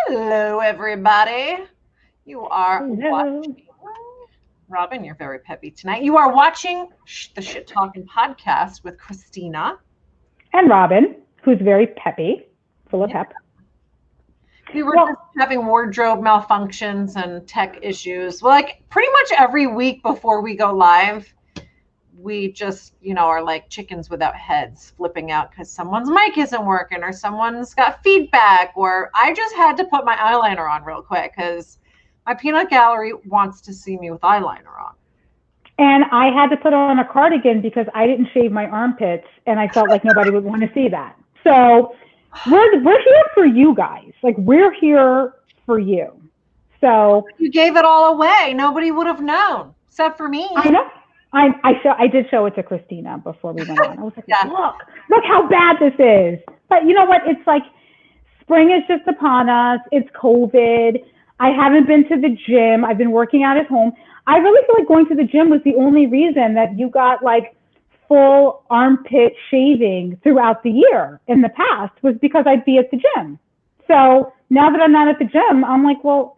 Hello, everybody. You are Hello. watching. Robin, you're very peppy tonight. You are watching the Shit Talking podcast with Christina. And Robin, who's very peppy, full of Yeah. pep. We were just Well, having wardrobe malfunctions and tech issues. Well, like pretty much every week before we go live, we just, are like chickens without heads, flipping out because someone's mic isn't working or someone's got feedback, or I just had to put my eyeliner on real quick because my peanut gallery wants to see me with eyeliner on. and I had to put on a cardigan because I didn't shave my armpits, and I felt like nobody would want to see that. So we're here for you guys. Like, we're here for you. So You gave it all away. Nobody would have known except for I me. know. I did show it to Christina before we went on. I was like, Yeah. look how bad this is. But you know what? It's like spring is just upon us. It's COVID. I haven't been to the gym. I've been working out at home. I really feel like going to the gym was the only reason that you got like full armpit shaving throughout the year in the past, was because I'd be at the gym. So now that I'm not at the gym, I'm like, well,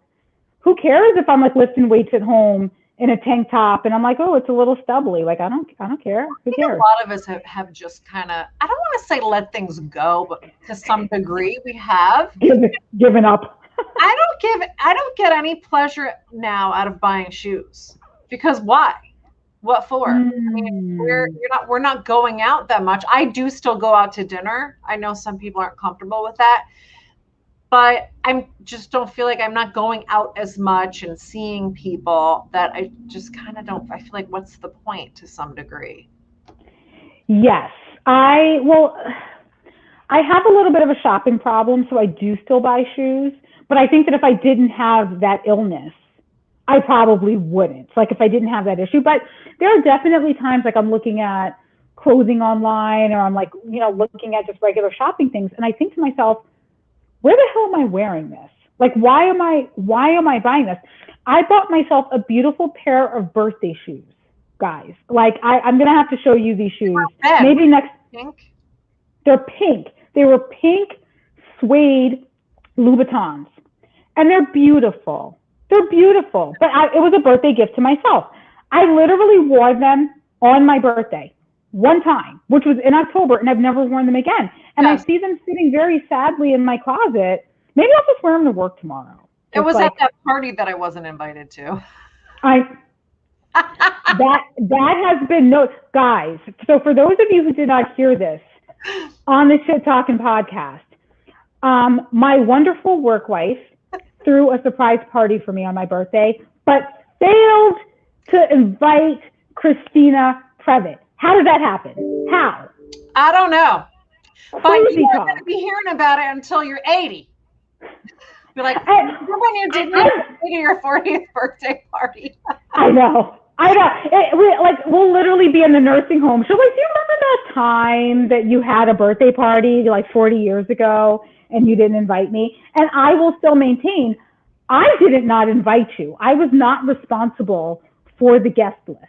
who cares if I'm like lifting weights at home in a tank top and I'm like, oh, it's a little stubbly. Like, I don't care. Who I think a cares? lot of us have just kind of, I don't want to say let things go, but to some degree we have. Given up. I don't get any pleasure now out of buying shoes because why? What for? I mean, Mm. we're not going out that much. I do still go out to dinner. I know some people aren't comfortable with that, but I'm just don't feel like I'm not going out as much and seeing people that I just kind of don't. I feel like what's the point to some degree? Yes. I have a little bit of a shopping problem, so I do still buy shoes. But I think that if I didn't have that illness, I probably wouldn't. Like, if I didn't have that issue. But there are definitely times like I'm looking at clothing online, or I'm like, looking at just regular shopping things, and I think to myself, where the hell am I wearing this? Like, why am I buying this? I bought myself a beautiful pair of birthday shoes, guys. Like, I'm gonna have to show you these shoes. Red, Maybe next. pink. They're pink. They were pink suede Louboutins, and they're beautiful. They're beautiful. But it was a birthday gift to myself. I literally wore them on my birthday one time, which was in October, and I've never worn them again. And I Yes, see them sitting very sadly in my closet. Maybe I'll just wear them to work tomorrow. it Just was at like that party that I wasn't invited to. I that has been no, guys. So for those of you who did not hear this on the Shit Talking podcast, my wonderful work wife threw a surprise party for me on my birthday, but failed to invite Christina Previtt. How did that happen? How? I don't know, but Crazy you are going to talk. be hearing about it until you're 80. Be like, I, remember when you didn't I, invite me to your 40th birthday party? I know. I know. We'll literally be in the nursing home. She'll like, do you remember that time that you had a birthday party like 40 years ago and you didn't invite me? And I will still maintain, I did not invite you. I was not responsible for the guest list.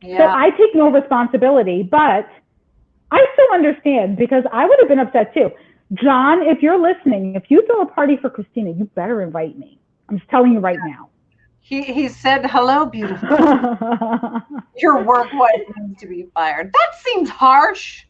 So Yeah. I take no responsibility, but I still understand because I would have been upset too. John, if you're listening, if you throw a party for Christina, you better invite me. I'm just telling you right now. He said, hello, beautiful. Your work wife needs to be fired. That seems harsh.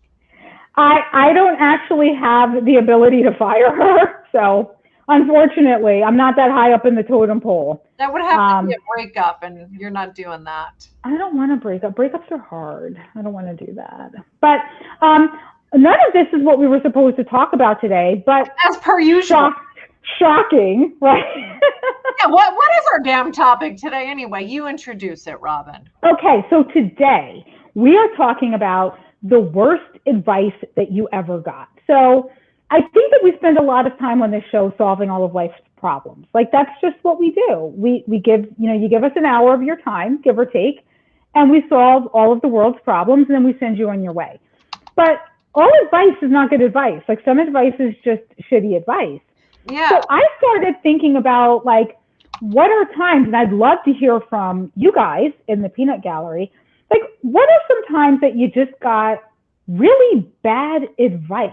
I don't actually have the ability to fire her, so unfortunately, I'm not that high up in the totem pole. That would have to be a breakup, and you're not doing that. I don't want to break up. Breakups are hard. I don't want to do that. But none of this is what we were supposed to talk about today. But As per usual. shocking, right? Yeah, what is our damn topic today anyway? You introduce it, Robin. Okay, so today we are talking about the worst advice that you ever got. So I think that we spend a lot of time on this show solving all of life's problems. Like, that's just what we do. We give, you give us an hour of your time, give or take, and we solve all of the world's problems, and then we send you on your way. But all advice is not good advice. Like, some advice is just shitty advice. Yeah. So I started thinking about, like, what are times, and I'd love to hear from you guys in the peanut gallery, like, what are some times that you just got really bad advice?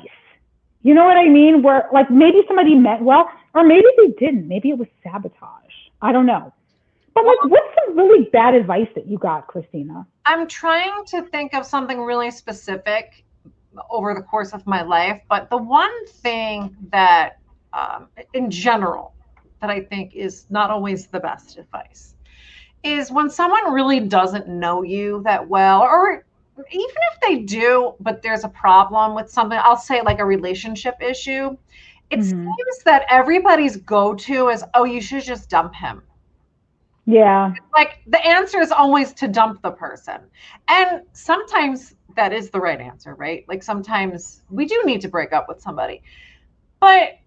You know what I mean? Where, like, maybe somebody meant well, Or maybe they didn't. Maybe it was sabotage. I don't know. But like, what's some really bad advice that you got, Christina? I'm trying to think of something really specific over the course of my life, but the one thing that, in general, that I think is not always the best advice is when someone really doesn't know you that well, or even if they do, but there's a problem with something, I'll say like a relationship issue. It seems that everybody's go-to is, oh, you should just dump him. Yeah. Like the answer is always to dump the person. And sometimes that is the right answer, right? Like sometimes we do need to break up with somebody. But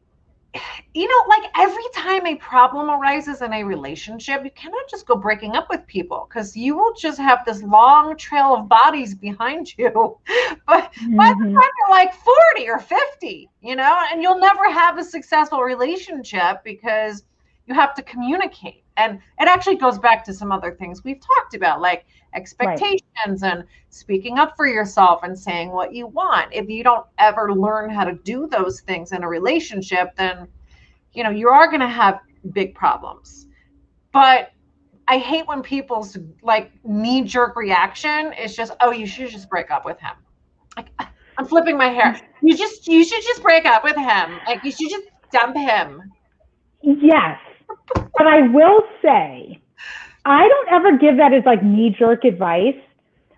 like every time a problem arises in a relationship, you cannot just go breaking up with people because you will just have this long trail of bodies behind you. But by the time you're like 40 or 50, and you'll never have a successful relationship because you have to communicate. And it actually goes back to some other things we've talked about, like expectations and speaking up for yourself and saying what you want. If you don't ever learn how to do those things in a relationship, then, you are going to have big problems. But I hate when people's like knee-jerk reaction is just, oh, you should just break up with him. Like, I'm flipping my hair. You should just break up with him. Like, you should just dump him. Yes. But I will say, I don't ever give that as like knee-jerk advice,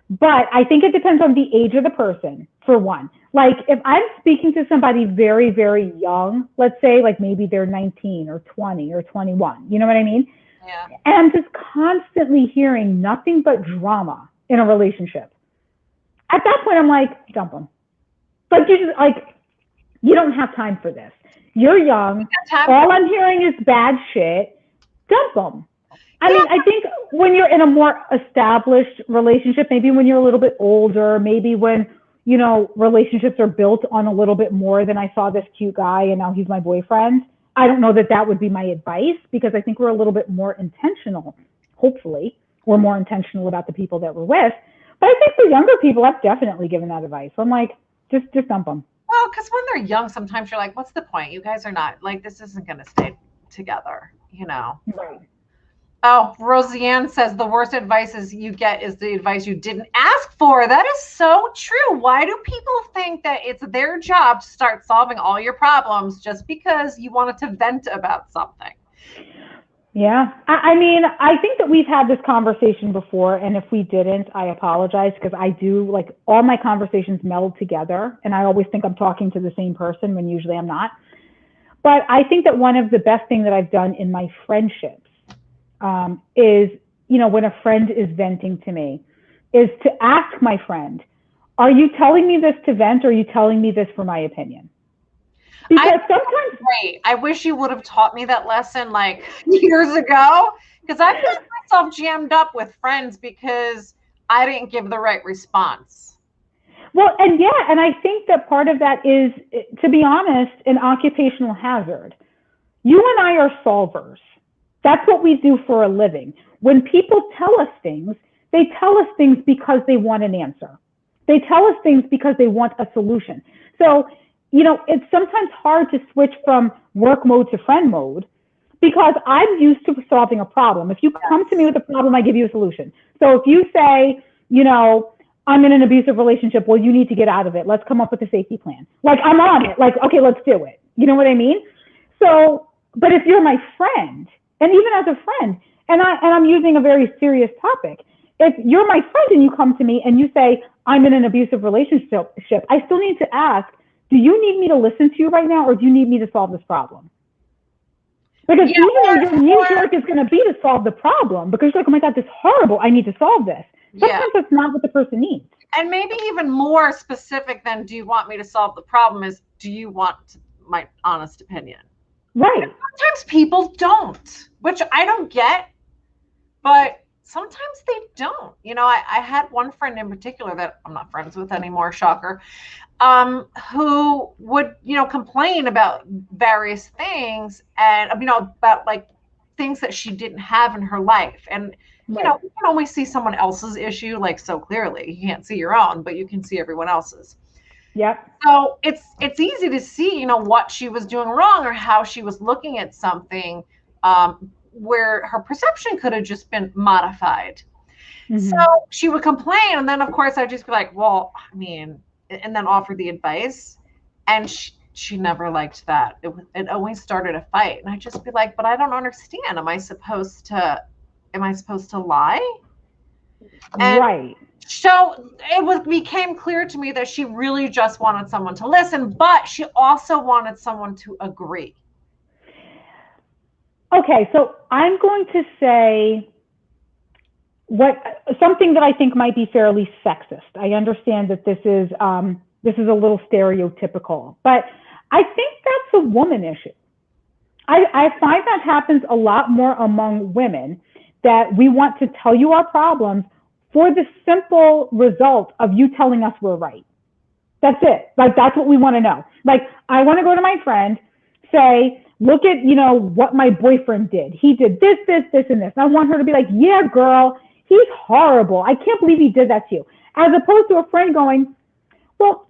but I think it depends on the age of the person, for one. Like if I'm speaking to somebody very, very young, let's say like maybe they're 19 or 20 or 21, you know what I mean? Yeah. And I'm just constantly hearing nothing but drama in a relationship. At that point, I'm like, dump them. Like you don't have time for this. You're young. All I'm hearing is bad shit. Dump them. I mean, I think when you're in a more established relationship, maybe when you're a little bit older, maybe when, relationships are built on a little bit more than I saw this cute guy and now he's my boyfriend. I don't know that would be my advice because I think we're a little bit more intentional. Hopefully, we're more intentional about the people that we're with. But I think for younger people, I've definitely given that advice. So I'm like, just dump them. Well, because when they're young, sometimes you're like, what's the point? You guys are not, like, this isn't going to stay together, Right. Oh, Roseanne says the worst advice you get is the advice you didn't ask for. That is so true. Why do people think that it's their job to start solving all your problems just because you wanted to vent about something? Yeah. I mean, I think that we've had this conversation before, and if we didn't, I apologize because I do, like, all my conversations meld together, and I always think I'm talking to the same person when usually I'm not. But I think that one of the best things that I've done in my friendships is, when a friend is venting to me, is to ask my friend, are you telling me this to vent or are you telling me this for my opinion? Because sometimes, great. I wish you would have taught me that lesson like years ago, because I found myself jammed up with friends because I didn't give the right response. Well, and I think that part of that is, to be honest, an occupational hazard. You and I are solvers. That's what we do for a living. When people tell us things, they tell us things because they want an answer. They tell us things because they want a solution. So, it's sometimes hard to switch from work mode to friend mode because I'm used to solving a problem. If you come to me with a problem, I give you a solution. So if you say, I'm in an abusive relationship, well, you need to get out of it. Let's come up with a safety plan. Like, I'm on it. Like, okay, let's do it. You know what I mean? So, but if you're my friend, and even as a friend, and I'm using a very serious topic, if you're my friend and you come to me and you say, I'm in an abusive relationship, I still need to ask, do you need me to listen to you right now, or do you need me to solve this problem? Because even though your knee-jerk is going to be to solve the problem, because you're like, oh my God, this is horrible, I need to solve this. Sometimes that's not what the person needs. And maybe even more specific than do you want me to solve the problem is, do you want my honest opinion? Right. And sometimes people don't, which I don't get, but sometimes they don't. I had one friend in particular that I'm not friends with anymore, shocker, who would, complain about various things and, about like things that she didn't have in her life. And, you can only see someone else's issue like so clearly. You can't see your own, but you can see everyone else's. Yep. So it's easy to see, what she was doing wrong or how she was looking at something, where her perception could have just been modified. So Mm-hmm. she would complain, and then of course I'd just be like, well, I mean, and then offer the advice, and she never liked that. It always started a fight, and I'd just be like, but I don't understand. Am I supposed to lie? And Right. so became clear to me that she really just wanted someone to listen, but she also wanted someone to agree. Okay, so I'm going to say something that I think might be fairly sexist. I understand that this is a little stereotypical, but I think that's a woman issue. I find that happens a lot more among women, that we want to tell you our problems for the simple result of you telling us we're right. That's it. Like, that's what we want to know. Like, I want to go to my friend, say, look at, what my boyfriend did. He did this, this, this, and this. And I want her to be like, yeah, girl, he's horrible. I can't believe he did that to you. As opposed to a friend going, well,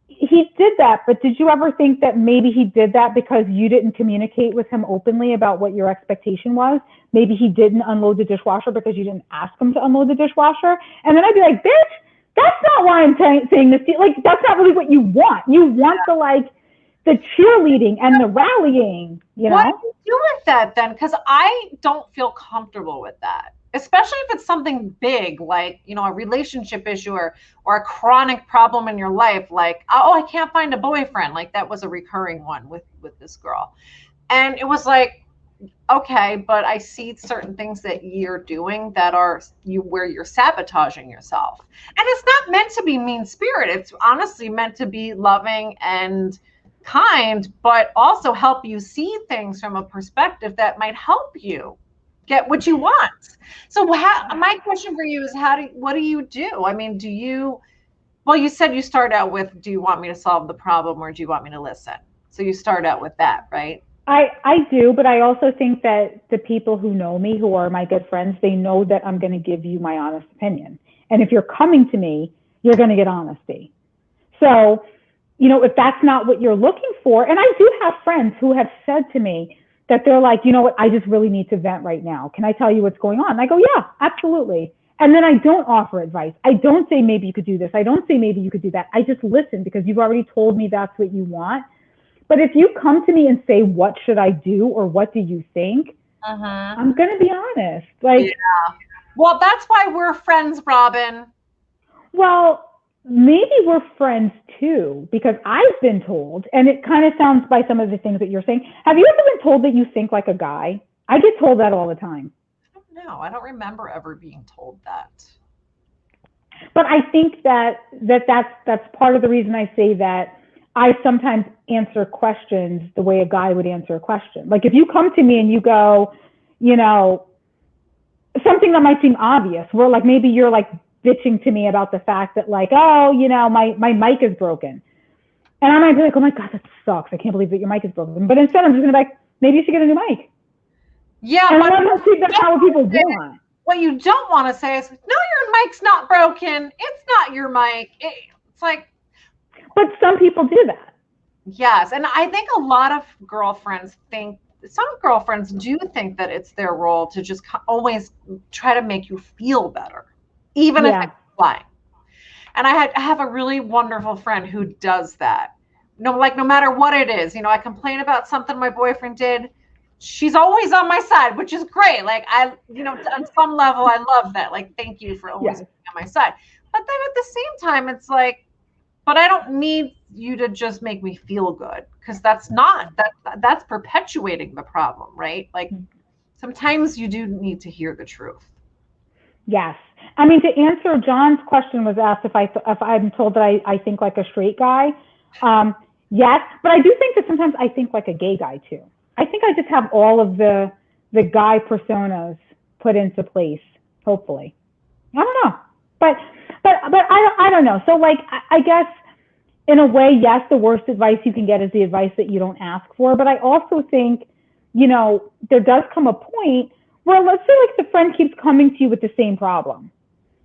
he did that, but did you ever think that maybe he did that because you didn't communicate with him openly about what your expectation was? Maybe he didn't unload the dishwasher because you didn't ask him to unload the dishwasher. And then I'd be like, bitch, that's not why I'm saying this. Like, that's not really what you want. You want the cheerleading and the rallying, What do you do with that then? Because I don't feel comfortable with that, especially if it's something big like, a relationship issue or a chronic problem in your life. Like, oh, I can't find a boyfriend. Like, that was a recurring one with this girl. And it was like, okay, but I see certain things that you're doing that are where you're sabotaging yourself. And it's not meant to be mean spirited. It's honestly meant to be loving and kind, but also help you see things from a perspective that might help you get what you want. So my question for you is, what do you do? I mean, well, you said you start out with, do you want me to solve the problem or do you want me to listen? So you start out with that, right? I do, but I also think that the people who know me, who are my good friends, they know that I'm going to give you my honest opinion. And if you're coming to me, you're going to get honesty. So, if that's not what you're looking for, and I do have friends who have said to me that they're like, you know what, I just really need to vent right now. Can I tell you what's going on? And I go, yeah, absolutely. And then I don't offer advice. I don't say maybe you could do this. I don't say maybe you could do that. I just listen because you've already told me that's what you want. But if you come to me and say, what should I do? Or what do you think? I'm going to be honest. Like, yeah. Well, that's why we're friends, Robin. Well, maybe we're friends too, because I've been told, and it kind of sounds by some of the things that you're saying. Have you ever been told that you think like a guy? I get told that all the time. No, I don't remember ever being told that. But I think that's part of the reason I say that I sometimes answer questions the way a guy would answer a question. Like, if you come to me and you go, something that might seem obvious, where like maybe you're like bitching to me about the fact that like, oh, my mic is broken. And I might be like, oh my God, that sucks. I can't believe that your mic is broken. But instead I'm just gonna be like, maybe you should get a new mic. Yeah, and but that's not what people want. What you don't want to say is, no, your mic's not broken. It's not your mic. It's like, but some people do that. Yes, and I think a lot of girlfriends some girlfriends do think that it's their role to just always try to make you feel better, even if it's lying. And I have a really wonderful friend who does that. No matter what it is, I complain about something my boyfriend did. She's always on my side, which is great. Like, on some level, I love that. Like, thank you for always being on my side. But then at the same time, it's like, but I don't need you to just make me feel good, because that's perpetuating the problem, right? Like, sometimes you do need to hear the truth. Yes. I mean, to answer John's question was asked if I'm told that I think like a straight guy. Yes, but I do think that sometimes I think like a gay guy too. I think I just have all of the guy personas put into place, hopefully. I don't know. But I don't know. So like, I guess in a way, yes, the worst advice you can get is the advice that you don't ask for. But I also think, there does come a point where, let's say like the friend keeps coming to you with the same problem.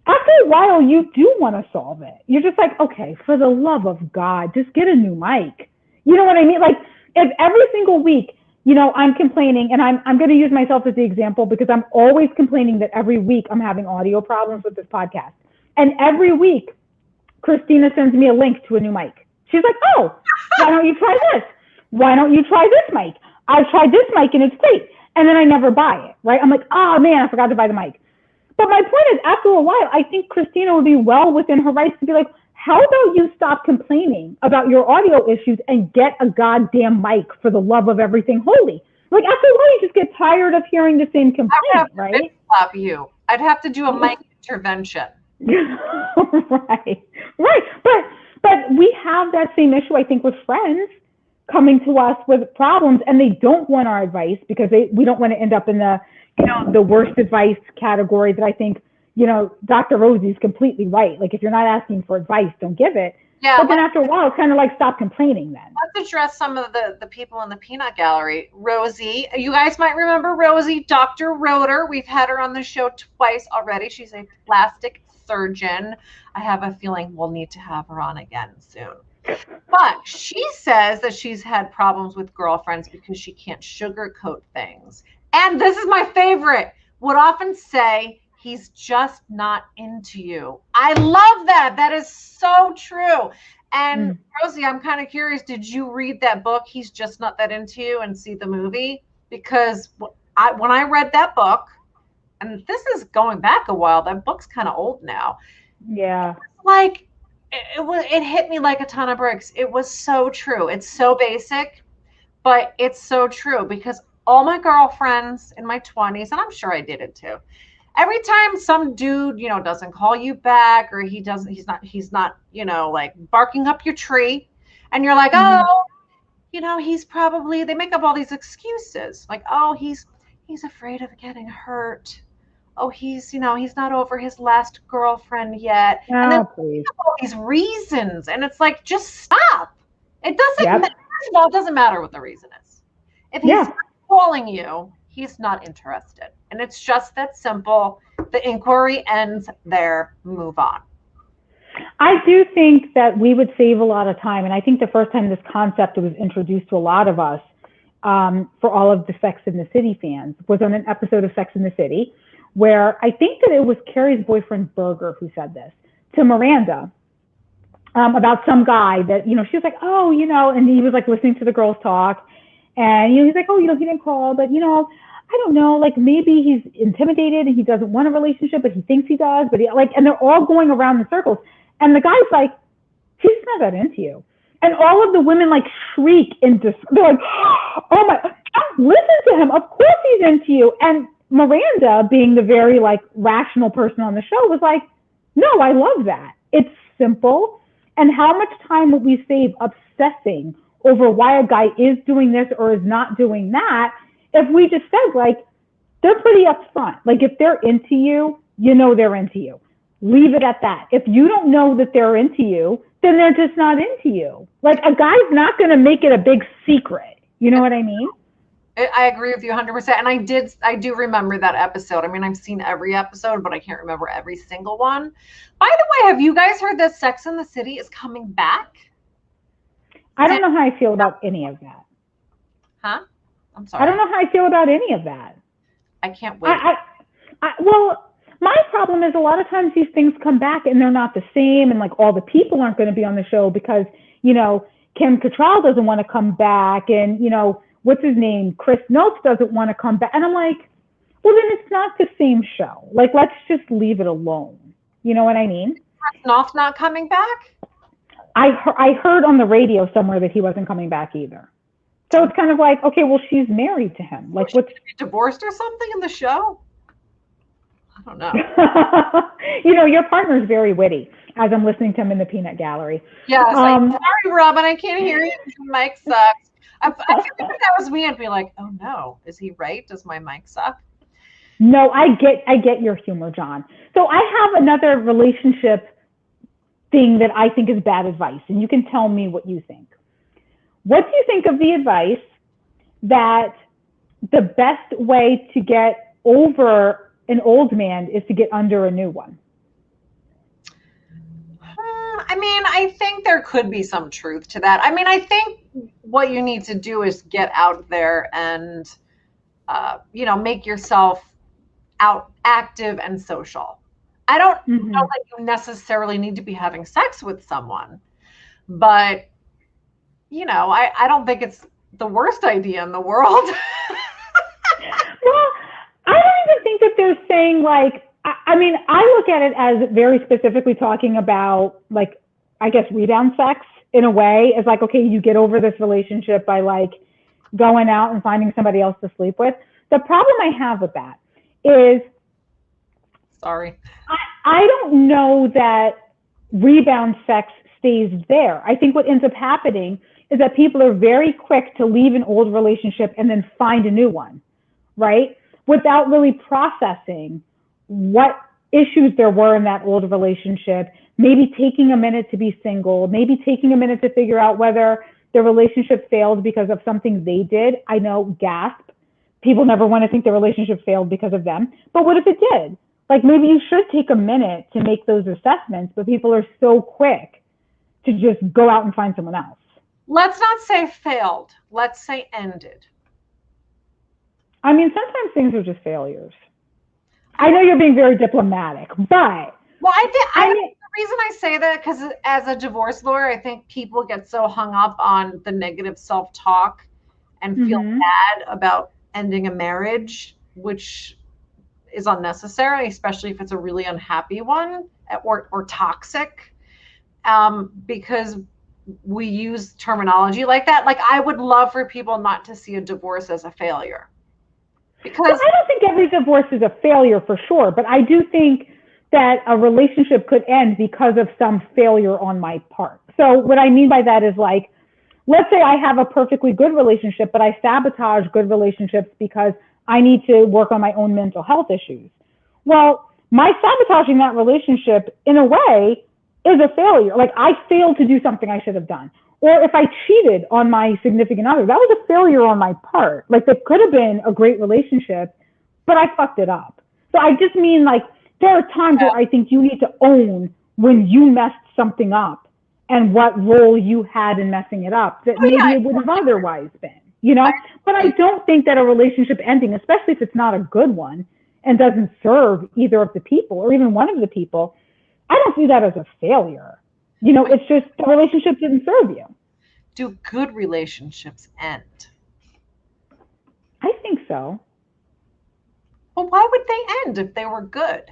after a while, you do want to solve it. You're just like, okay, for the love of God, just get a new mic. You know what I mean? Like, if every single week, I'm complaining, and I'm going to use myself as the example because I'm always complaining that every week I'm having audio problems with this podcast. And every week, Christina sends me a link to a new mic. She's like, oh, why don't you try this? Why don't you try this mic? I've tried this mic and it's great. And then I never buy it, right? I'm like, oh man, I forgot to buy the mic. But my point is, after a while, I think Christina would be well within her rights to be like, how about you stop complaining about your audio issues and get a goddamn mic for the love of everything holy? Like, after a while, you just get tired of hearing the same complaint, right? Stop you. I'd have to do a mic intervention. Right. But we have that same issue, I think, with friends coming to us with problems, and they don't want our advice because we don't want to end up in the worst advice category that I think, Dr. Rosie's completely right. Like, if you're not asking for advice, don't give it. Yeah, but then after a while, it's kind of like, stop complaining then. Let's address some of the people in the peanut gallery. Rosie, you guys might remember Rosie, Dr. Roeder. We've had her on the show twice already. She's a plastic surgeon. I have a feeling we'll need to have her on again soon. But she says that she's had problems with girlfriends because she can't sugarcoat things. And this is my favorite, would often say, he's just not into you. I love that. That is so true. And Rosie, I'm kind of curious, did you read that book, He's Just Not That Into You, and see the movie? Because when I read that book, and this is going back a while, that book's kind of old now. Yeah. Like, it hit me like a ton of bricks. It was so true. It's so basic, but it's so true because all my girlfriends in my 20s, and I'm sure I did it too, every time some dude, doesn't call you back, or he's not, like barking up your tree, and you're like, oh, he's probably, they make up all these excuses. Like, oh, he's afraid of getting hurt. Oh, he's not over his last girlfriend yet. Oh, and then please. All these reasons. And it's like, just stop. It doesn't matter. First of all, it doesn't matter what the reason is. If he's not calling you, he's not interested. And it's just that simple. The inquiry ends there. Move on. I do think that we would save a lot of time. And I think the first time this concept was introduced to a lot of us, for all of the Sex and the City fans, was on an episode of Sex and the City, where I think that it was Carrie's boyfriend Berger who said this to Miranda, about some guy that, she was like, oh, and he was like listening to the girls talk, and he's like, oh, he didn't call, but I don't know, like maybe he's intimidated and he doesn't want a relationship, but he thinks he does, but and they're all going around in circles, and the guy's like, he's not that into you. And all of the women like shriek in they're like, oh my, listen to him, of course he's into you. And Miranda, being the very like rational person on the show, was like, no, I love that. It's simple. And how much time would we save obsessing over why a guy is doing this or is not doing that if we just said, like, they're pretty upfront. Like, if they're into you, they're into you. Leave it at that. If you don't know that they're into you, then they're just not into you. Like, a guy's not going to make it a big secret. You know what I mean? I agree with you 100%. And I do remember that episode. I mean, I've seen every episode, but I can't remember every single one. By the way, have you guys heard that Sex and the City is coming back? I don't know how I feel about any of that. Huh? I'm sorry. I don't know how I feel about any of that. I can't wait. Well, my problem is a lot of times these things come back and they're not the same, and like all the people aren't going to be on the show because, Kim Cattrall doesn't want to come back, and, what's his name? Chris Notes doesn't want to come back. And I'm like, well, then it's not the same show. Like, let's just leave it alone. You know what I mean? Chris Notes not coming back? I heard on the radio somewhere that he wasn't coming back either. So it's kind of like, okay, well, she's married to him. Like, what's divorced or something in the show? I don't know. Your partner's very witty as I'm listening to him in the peanut gallery. Yes. Sorry, Robin, I can't hear you. Your mic sucks. I feel like if that was me, I'd be like, oh no, is he right? Does my mic suck? No, I get your humor, John. So I have another relationship thing that I think is bad advice, and you can tell me what you think. What do you think of the advice that the best way to get over an old man is to get under a new one? I think there could be some truth to that. I mean, I think what you need to do is get out there and, make yourself out active and social. I don't know that you necessarily need to be having sex with someone, but, I don't think it's the worst idea in the world. Well, I don't even think that they're saying like, I mean, I look at it as very specifically talking about like, I guess rebound sex in a way. It's like, okay, you get over this relationship by like going out and finding somebody else to sleep with. The problem I have with that is, Sorry. I don't know that rebound sex stays there. I think what ends up happening is that people are very quick to leave an old relationship and then find a new one, right? Without really processing what issues there were in that old relationship, maybe taking a minute to be single, maybe taking a minute to figure out whether the relationship failed because of something they did. I know, gasp. People never want to think the relationship failed because of them. But what if it did? Like maybe you should take a minute to make those assessments, but people are so quick to just go out and find someone else. Let's not say failed. Let's say ended. I mean, sometimes things are just failures. I know you're being very diplomatic, but well, the reason I say that because as a divorce lawyer, I think people get so hung up on the negative self-talk and feel bad about ending a marriage, which is unnecessary, especially if it's a really unhappy one or toxic, because we use terminology like that. Like I would love for people not to see a divorce as a failure. Because well, I don't think every divorce is a failure for sure, but I do think that a relationship could end because of some failure on my part. So what I mean by that is like, let's say I have a perfectly good relationship, but I sabotage good relationships because I need to work on my own mental health issues. Well, my sabotaging that relationship in a way is a failure. Like I failed to do something I should have done. Or if I cheated on my significant other, that was a failure on my part. Like that could have been a great relationship, but I fucked it up. So I just mean like there are times where I think you need to own when you messed something up and what role you had in messing it up that maybe it would have otherwise been, But I don't think that a relationship ending, especially if it's not a good one and doesn't serve either of the people or even one of the people, I don't see that as a failure. It's just the relationship didn't serve you. Do good relationships end? I think so. Well, why would they end if they were good?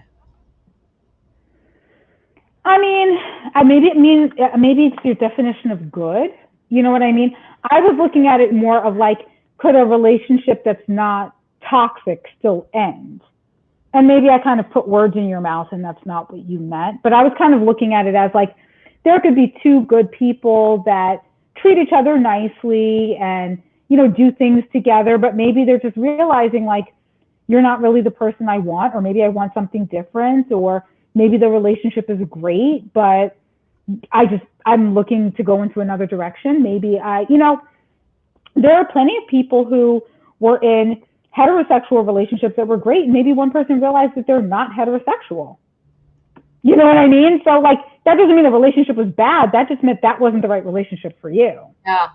I mean, maybe it's your definition of good. You know what I mean? I was looking at it more of like, could a relationship that's not toxic still end? And maybe I kind of put words in your mouth and that's not what you meant. But I was kind of looking at it as like, there could be two good people that treat each other nicely and, do things together, but maybe they're just realizing like, you're not really the person I want, or maybe I want something different, or maybe the relationship is great, but I'm looking to go into another direction. Maybe there are plenty of people who were in heterosexual relationships that were great. Maybe one person realized that they're not heterosexual. You know what I mean? So like, that doesn't mean the relationship was bad. That just meant that wasn't the right relationship for you. Yeah.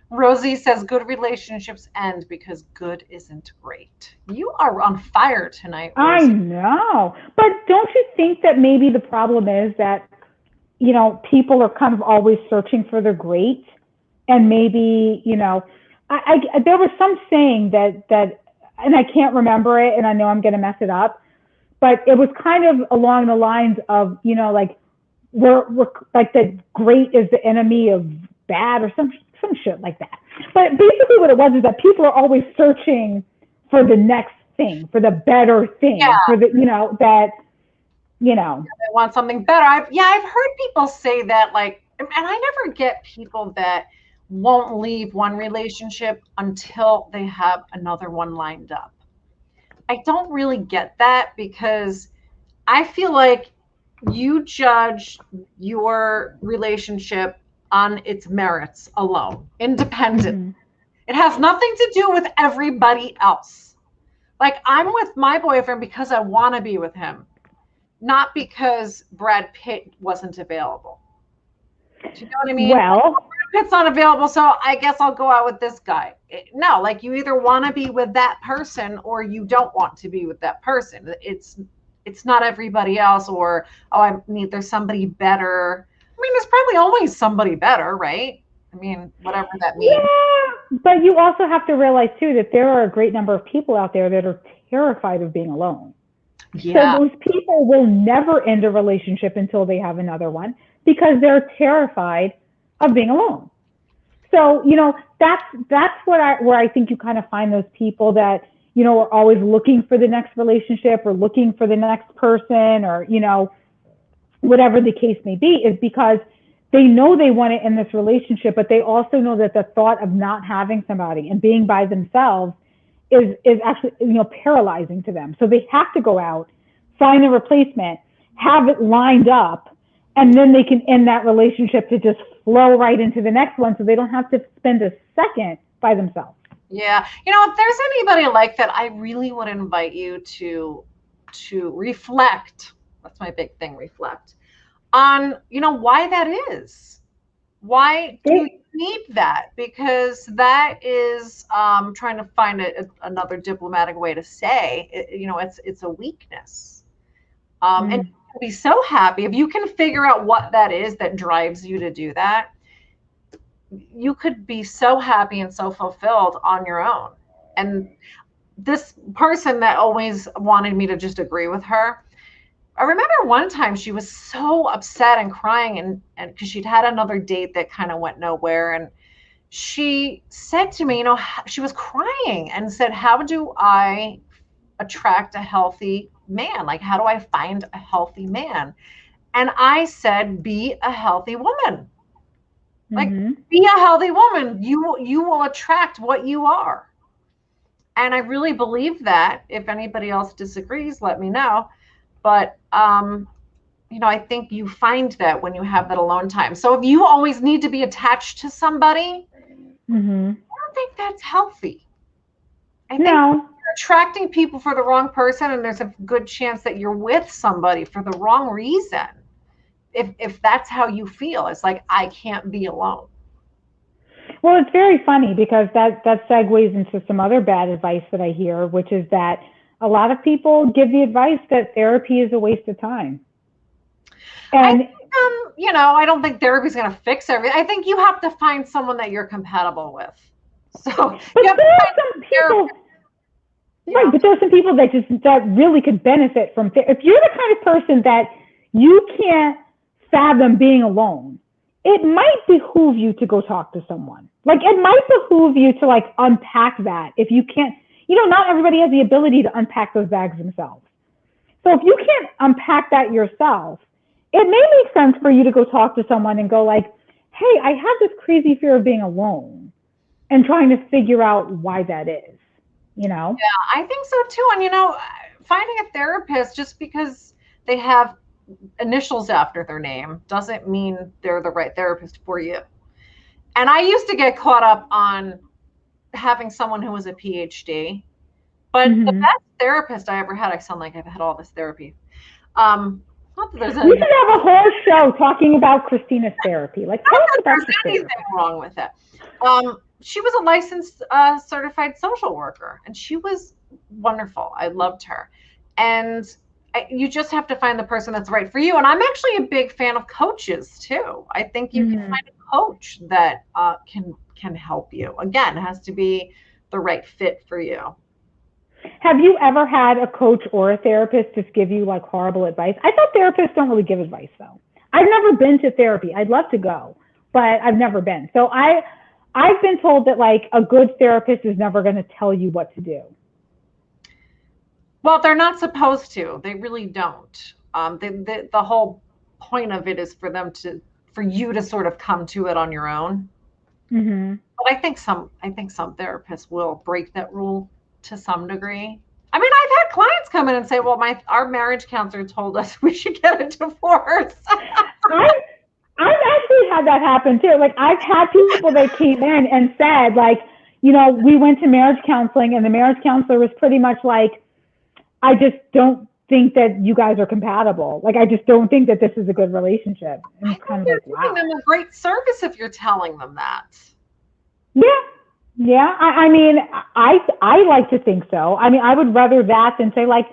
Rosie says good relationships end because good isn't great. You are on fire tonight, Rosie. I know. But don't you think that maybe the problem is that, people are kind of always searching for the great, and maybe, there was some saying that, and I can't remember it, and I know I'm going to mess it up, but it was kind of along the lines of, like, we're like the great is the enemy of bad or some shit like that. But basically what it was is that people are always searching for the next thing, for the better thing, for the, they want something better. I've heard people say that, like, and I never get people that won't leave one relationship until they have another one lined up. I don't really get that because I feel like you judge your relationship on its merits alone, independent. It has nothing to do with everybody else. Like, I'm with my boyfriend because I want to be with him, not because Brad Pitt wasn't available. Do you know what I mean? Well, Brad Pitt's not available, so I guess I'll go out with this guy. No, like you either want to be with that person or you don't want to be with that person. It's not everybody else, or oh, there's somebody better. I mean, there's probably always somebody better, right? I mean, whatever that means. yeah, but you also have to realize too that there are a great number of people out there that are terrified of being alone. So Yeah. those people will never end a relationship until they have another one because they're terrified of being alone. So, that's where I think you kind of find those people that, are always looking for the next relationship or looking for the next person or, whatever the case may be, is because they know they want to end this relationship, but they also know that the thought of not having somebody and being by themselves is actually, paralyzing to them. So they have to go out, find a replacement, have it lined up, and then they can end that relationship to just flow right into the next one so they don't have to spend a second by themselves. Yeah. If there's anybody like that, I really would invite you to reflect. That's my big thing, reflect on, why that is. Why do you need that? Because that is trying to find another diplomatic way to say, it's a weakness. And you can be so happy if you can figure out what that is that drives you to do that. You could be so happy and so fulfilled on your own. And this person that always wanted me to just agree with her, I remember one time she was so upset and crying and because she'd had another date that kind of went nowhere. And she said to me, she was crying and said, how do I attract a healthy man? Like, how do I find a healthy man? And I said, be a healthy woman. Like, be a healthy woman. You will attract what you are. And I really believe that. If anybody else disagrees, let me know. But, I think you find that when you have that alone time. So if you always need to be attached to somebody, I don't think that's healthy. I think you're attracting people for the wrong person, and there's a good chance that you're with somebody for the wrong reason. If that's how you feel, it's like, I can't be alone. Well, it's very funny because that segues into some other bad advice that I hear, which is that a lot of people give the advice that therapy is a waste of time. And I don't think therapy is going to fix everything. I think you have to find someone that you're compatible with. So, but there are some people, right? But there are some people that really could benefit from therapy. If you're the kind of person that you can't fathom being alone, it might behoove you to go talk to someone. Like, it might behoove you to unpack that. If you can't, not everybody has the ability to unpack those bags themselves. So if you can't unpack that yourself, it may make sense for you to go talk to someone and go hey, I have this crazy fear of being alone, and trying to figure out why that is, Yeah, I think so too. And, finding a therapist just because they have initials after their name doesn't mean they're the right therapist for you. And I used to get caught up on having someone who was a PhD, but the best therapist I ever had, I sound like I've had all this therapy. Not that there's we should have a whole show talking about Christina's therapy. Tell us about there's anything wrong with it. She was a licensed certified social worker, and she was wonderful. I loved her. And you just have to find the person that's right for you. And I'm actually a big fan of coaches too. I think you can find a coach that can help you. Again, it has to be the right fit for you. Have you ever had a coach or a therapist just give you horrible advice? I thought therapists don't really give advice though. I've never been to therapy. I'd love to go, but I've never been. So I've been told that a good therapist is never going to tell you what to do. Well, they're not supposed to. They really don't. The whole point of it is for you to sort of come to it on your own. But I think some therapists will break that rule to some degree. I mean, I've had clients come in and say, "Well, our marriage counselor told us we should get a divorce." I've actually had that happen too. I've had people that came in and said, we went to marriage counseling, and the marriage counselor was pretty much I just don't think that you guys are compatible. Like, I just don't think that this is a good relationship. And I it's think kind of you're like, doing wow. them a great service if you're telling them that. Yeah. Yeah. I mean, I like to think so. I mean, I would rather that than say like,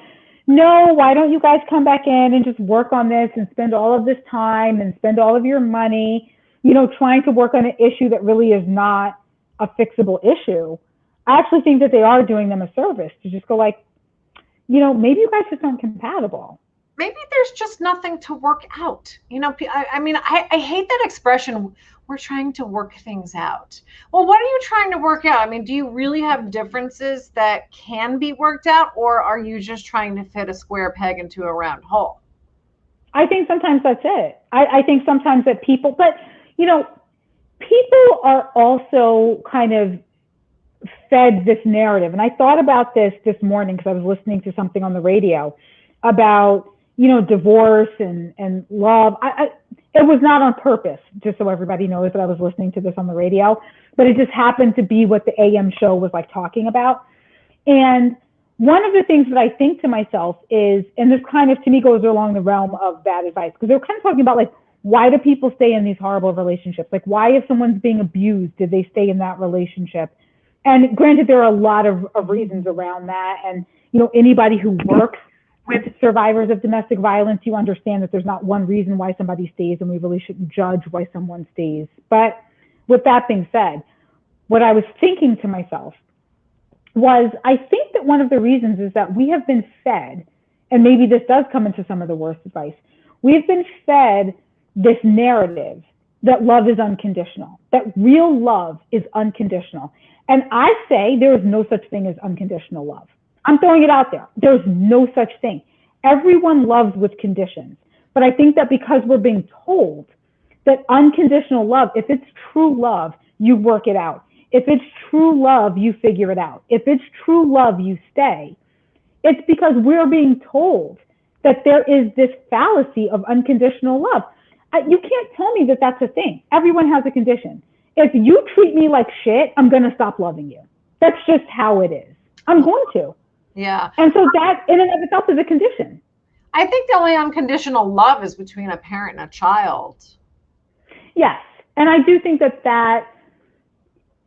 no, why don't you guys come back in and just work on this and spend all of this time and spend all of your money, trying to work on an issue that really is not a fixable issue. I actually think that they are doing them a service to just go like, maybe you guys just aren't compatible. Maybe there's just nothing to work out. I mean, I hate that expression. We're trying to work things out. Well, what are you trying to work out? I mean, do you really have differences that can be worked out, or are you just trying to fit a square peg into a round hole? I think sometimes that's it. I think sometimes that but people are also kind of fed this narrative. And I thought about this morning because I was listening to something on the radio about, divorce and love. It was not on purpose, just so everybody knows that I was listening to this on the radio, but it just happened to be what the AM show was like talking about. And one of the things that I think to myself is, and this kind of to me goes along the realm of bad advice, because they're kind of talking about like, why do people stay in these horrible relationships? Like, why, if someone's being abused, did they stay in that relationship? And granted, there are a lot of reasons around that. And, anybody who works with survivors of domestic violence, you understand that there's not one reason why somebody stays, and we really shouldn't judge why someone stays. But with that being said, what I was thinking to myself was, I think that one of the reasons is that we have been fed, and maybe this does come into some of the worst advice, we've been fed this narrative that love is unconditional, that real love is unconditional. And I say there is no such thing as unconditional love. I'm throwing it out there. There's no such thing. Everyone loves with conditions. But I think that because we're being told that unconditional love, if it's true love, you work it out. If it's true love, you figure it out. If it's true love, you stay. It's because we're being told that there is this fallacy of unconditional love. You can't tell me that that's a thing. Everyone has a condition. If you treat me like shit, I'm going to stop loving you. That's just how it is. I'm going to. Yeah. And so that in and of itself is a condition. I think the only unconditional love is between a parent and a child. Yes. And I do think that,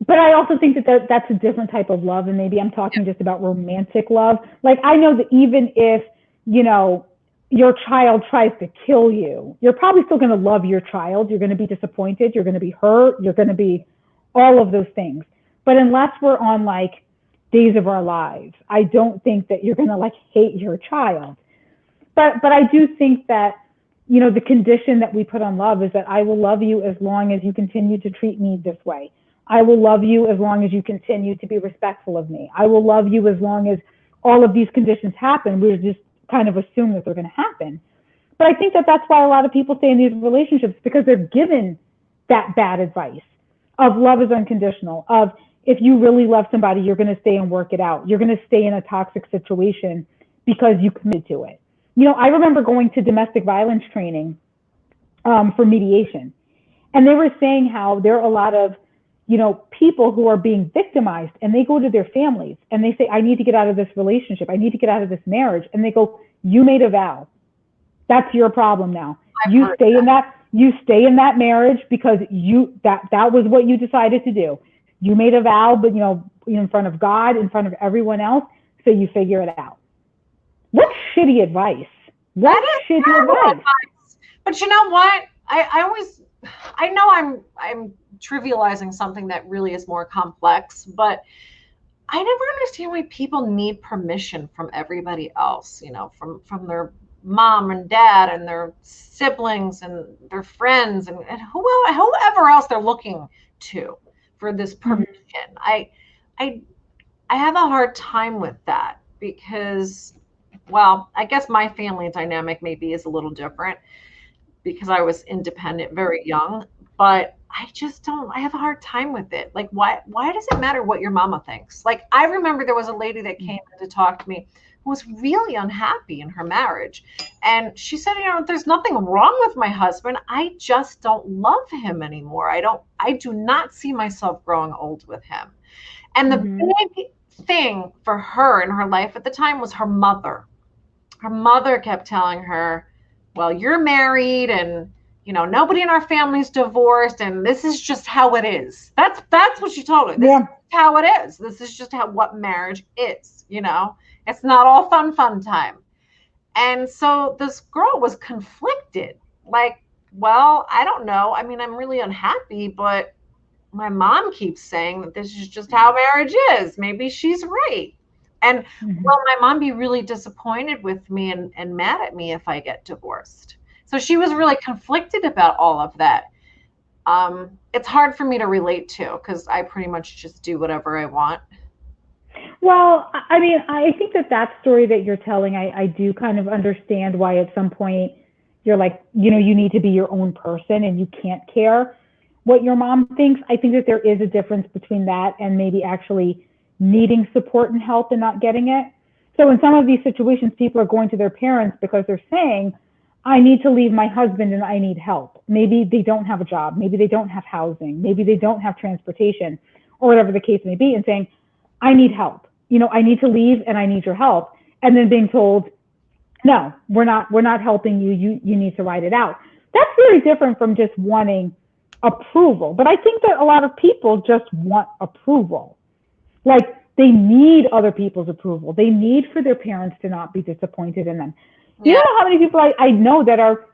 but I also think that that's a different type of love. And maybe I'm talking just about romantic love. Like, I know that even if, your child tries to kill you, you're probably still going to love your child. You're going to be disappointed. You're going to be hurt. You're going to be all of those things. But unless we're on like Days of Our Lives, I don't think that you're going to like hate your child. But I do think that, the condition that we put on love is that I will love you as long as you continue to treat me this way. I will love you as long as you continue to be respectful of me. I will love you as long as all of these conditions happen. We're just kind of assume that they're going to happen. But I think that that's why a lot of people stay in these relationships, because they're given that bad advice of love is unconditional, of if you really love somebody, you're going to stay and work it out. You're going to stay in a toxic situation because you committed to it. I remember going to domestic violence training for mediation, and they were saying how there are a lot of people who are being victimized, and they go to their families and they say, I need to get out of this relationship. I need to get out of this marriage. And they go, you made a vow. That's your problem now. You stay in that marriage because that was what you decided to do. You made a vow, but in front of God, in front of everyone else, so you figure it out. What shitty advice. What shitty advice. But you know what? I know I'm trivializing something that really is more complex, but I never understand why people need permission from everybody else, from their mom and dad and their siblings and their friends and whoever else they're looking to for this permission. I have a hard time with that because, well, I guess my family dynamic maybe is a little different because I was independent very young, but I have a hard time with it. Like, why does it matter what your mama thinks? Like, I remember there was a lady that came in to talk to me who was really unhappy in her marriage. And she said, there's nothing wrong with my husband. I just don't love him anymore. I do not see myself growing old with him. And the big thing for her in her life at the time was her mother. her mother kept telling her, well, you're married and, you know, nobody in our family's divorced and this is just how it is. That's what she told her. This is how it is. This is just what marriage is, you know. It's not all fun time. And so this girl was conflicted. Like, well, I don't know. I mean, I'm really unhappy, but my mom keeps saying that this is just how marriage is. Maybe she's right. And will my mom be really disappointed with me and mad at me if I get divorced? So she was really conflicted about all of that. It's hard for me to relate to because I pretty much just do whatever I want. Well, I mean, I think that story that you're telling, I do kind of understand why at some point you're like, you know, you need to be your own person and you can't care what your mom thinks. I think that there is a difference between that and maybe actually needing support and help and not getting it. So in some of these situations, people are going to their parents because they're saying, I need to leave my husband and I need help. Maybe they don't have a job. Maybe they don't have housing. Maybe they don't have transportation or whatever the case may be, and saying, I need help. You know, I need to leave and I need your help. And then being told, no, we're not helping you. You need to write it out. That's very different from just wanting approval. But I think that a lot of people just want approval. Like they need other people's approval. They need for their parents to not be disappointed in them. Yeah. You know how many people I know that are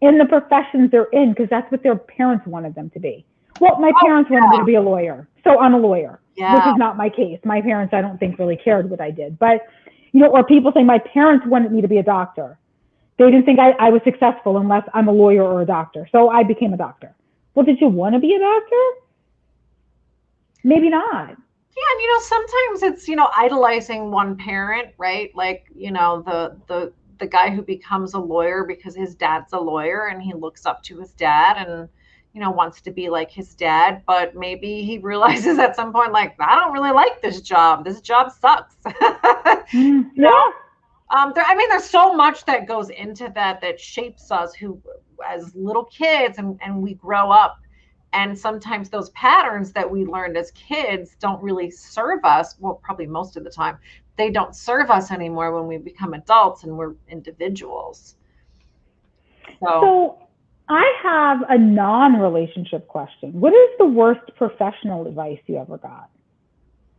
in the professions they're in because that's what their parents wanted them to be. Well, my parents wanted me to be a lawyer, so I'm a lawyer, which is not my case. My parents, I don't think, really cared what I did. But, you know, or people saying my parents wanted me to be a doctor. They didn't think I was successful unless I'm a lawyer or a doctor. So I became a doctor. Well, did you want to be a doctor? Maybe not. Yeah, and, you know, sometimes it's, you know, idolizing one parent, right? Like, you know, the guy who becomes a lawyer because his dad's a lawyer and he looks up to his dad and, you know, wants to be like his dad, but maybe he realizes at some point, like, I don't really like this job. This job sucks. You know? There's so much that goes into that shapes us as little kids and we grow up. And sometimes those patterns that we learned as kids don't really serve us. Well, probably most of the time, they don't serve us anymore when we become adults and we're individuals. So I have a non-relationship question. What is the worst professional advice you ever got?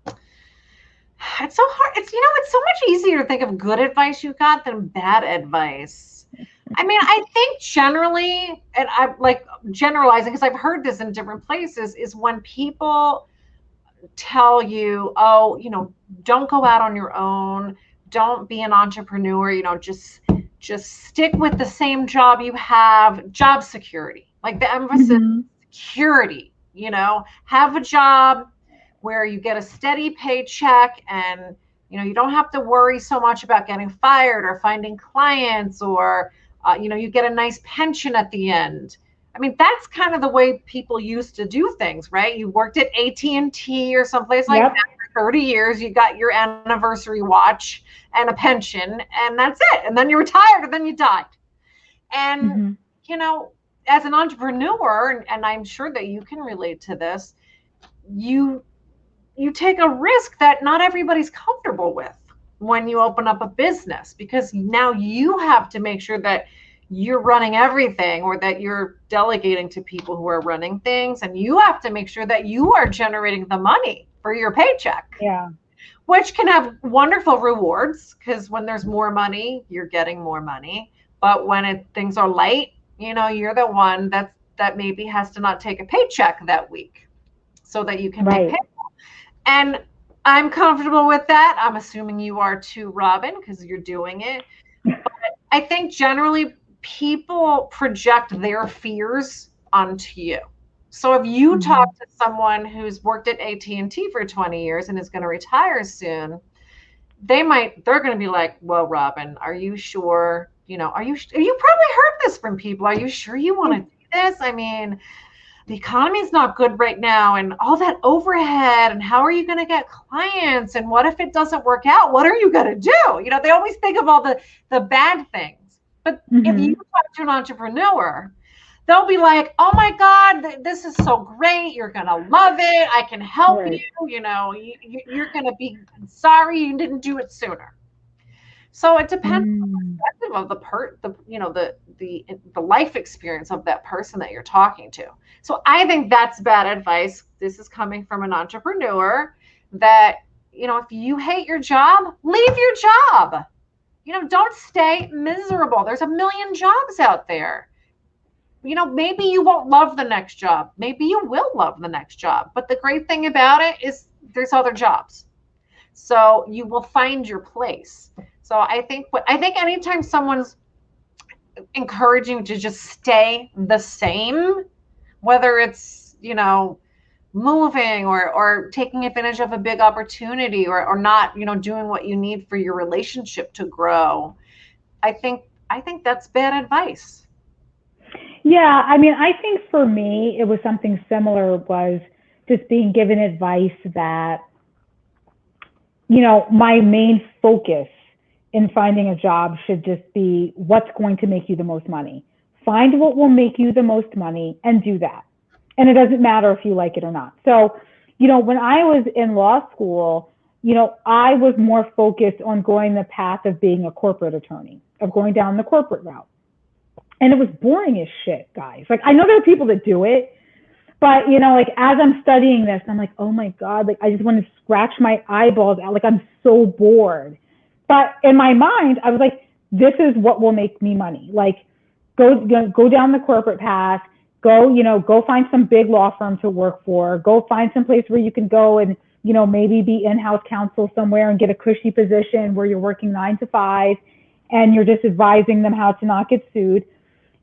It's so hard. It's so much easier to think of good advice you got than bad advice. I mean, I think generally, and I'm like generalizing because I've heard this in different places, is when people tell you, oh, you know, don't go out on your own, don't be an entrepreneur, you know, just stick with the same job you have, job security, like the emphasis, security, you know, have a job where you get a steady paycheck and, you know, you don't have to worry so much about getting fired or finding clients or, you know, you get a nice pension at the end. I mean, that's kind of the way people used to do things, right? You worked at AT&T or someplace like that for 30 years. You got your anniversary watch and a pension, and that's it. And then you retired, and then you died. And, you know, as an entrepreneur, and I'm sure that you can relate to this, you take a risk that not everybody's comfortable with when you open up a business, because now you have to make sure that you're running everything or that you're delegating to people who are running things, and you have to make sure that you are generating the money for your paycheck. Yeah. Which can have wonderful rewards because when there's more money, you're getting more money. But when things are light, you know, you're the one that maybe has to not take a paycheck that week so that you can make payroll. And I'm comfortable with that. I'm assuming you are too, Robin, because you're doing it. But I think generally people project their fears onto you. So if you talk to someone who's worked at AT&T for 20 years and is going to retire soon, they're going to be like, well, Robin, are you sure? You know, you probably heard this from people. Are you sure you want to do this? I mean, the economy is not good right now and all that overhead, and how are you going to get clients? And what if it doesn't work out? What are you going to do? You know, they always think of all the bad things. But if you talk to an entrepreneur, they'll be like, oh my God, this is so great. You're going to love it. I can help you. You know, you're going to be sorry you didn't do it sooner. So it depends on Mm. the perspective of the life experience of that person that you're talking to. So I think that's bad advice. This is coming from an entrepreneur that, if you hate your job, leave your job. Don't stay miserable. There's a million jobs out there. Maybe you won't love the next job. Maybe you will love the next job. But the great thing about it is there's other jobs. So you will find your place. So I think anytime someone's encouraging you to just stay the same, whether it's, moving or taking advantage of a big opportunity or not, doing what you need for your relationship to grow, I think that's bad advice. Yeah, I mean, I think for me, it was something similar, was just being given advice that, my main focus in finding a job should just be what's going to make you the most money. Find what will make you the most money and do that. And it doesn't matter if you like it or not. So, when I was in law school, I was more focused on going the path of being a corporate attorney, of going down the corporate route. And it was boring as shit, guys. Like, I know there are people that do it, but, like, as I'm studying this, I'm like, oh my God, like, I just want to scratch my eyeballs out. Like, I'm so bored. But in my mind, I was like, this is what will make me money. Like, go down the corporate path, go find some big law firm to work for, go find some place where you can go and, maybe be in-house counsel somewhere and get a cushy position where you're working 9 to 5 and you're just advising them how to not get sued.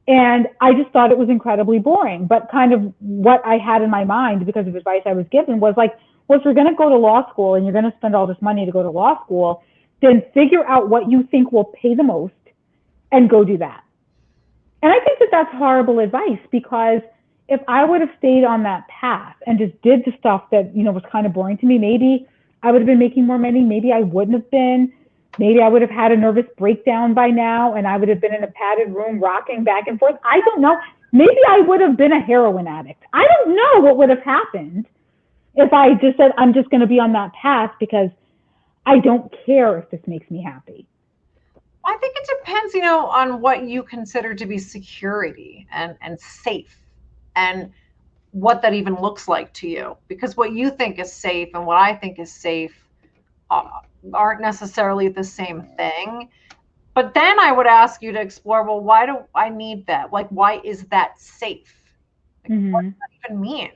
And I just thought it was incredibly boring. But kind of what I had in my mind, because of advice I was given, was like, well, if you're going to go to law school and you're going to spend all this money to go to law school, then figure out what you think will pay the most and go do that. And I think that that's horrible advice, because if I would have stayed on that path and just did the stuff that, was kind of boring to me, maybe I would have been making more money. Maybe I wouldn't have been. Maybe I would have had a nervous breakdown by now and I would have been in a padded room rocking back and forth. I don't know. Maybe I would have been a heroin addict. I don't know what would have happened if I just said, I'm just going to be on that path because I don't care if this makes me happy. I think it depends, on what you consider to be security and safe, and what that even looks like to you. Because what you think is safe and what I think is safe aren't necessarily the same thing. But then I would ask you to explore, well, why do I need that? Like, why is that safe? Like, what does that even mean?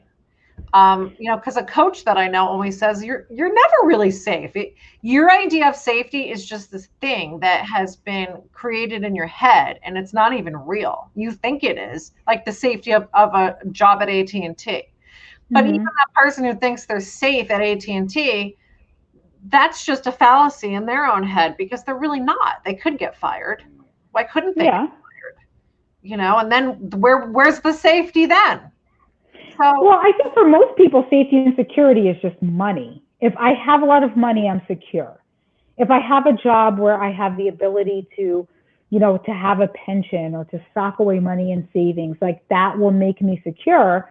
Because a coach that I know always says you're never really safe. Your idea of safety is just this thing that has been created in your head, and it's not even real. You think it is, like the safety of a job at AT&T. But even that person who thinks they're safe at AT&T, that's just a fallacy in their own head, because they're really not. They could get fired. Why couldn't they get fired? And then where's the safety then? Well, I think for most people, safety and security is just money. If I have a lot of money, I'm secure. If I have a job where I have the ability to, to have a pension or to sock away money in savings, like that will make me secure.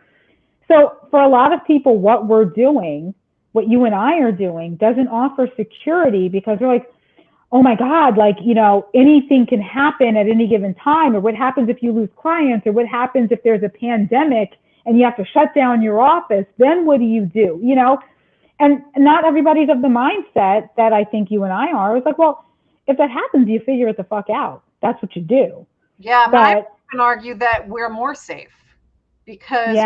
So for a lot of people, what we're doing, what you and I are doing, doesn't offer security, because they're like, oh my God, like, anything can happen at any given time, or what happens if you lose clients, or what happens if there's a pandemic and you have to shut down your office, then what do you do? And not everybody's of the mindset that I think you and I are. It's like, well, if that happens, you figure it the fuck out. That's what you do. Yeah, but I can argue that we're more safe because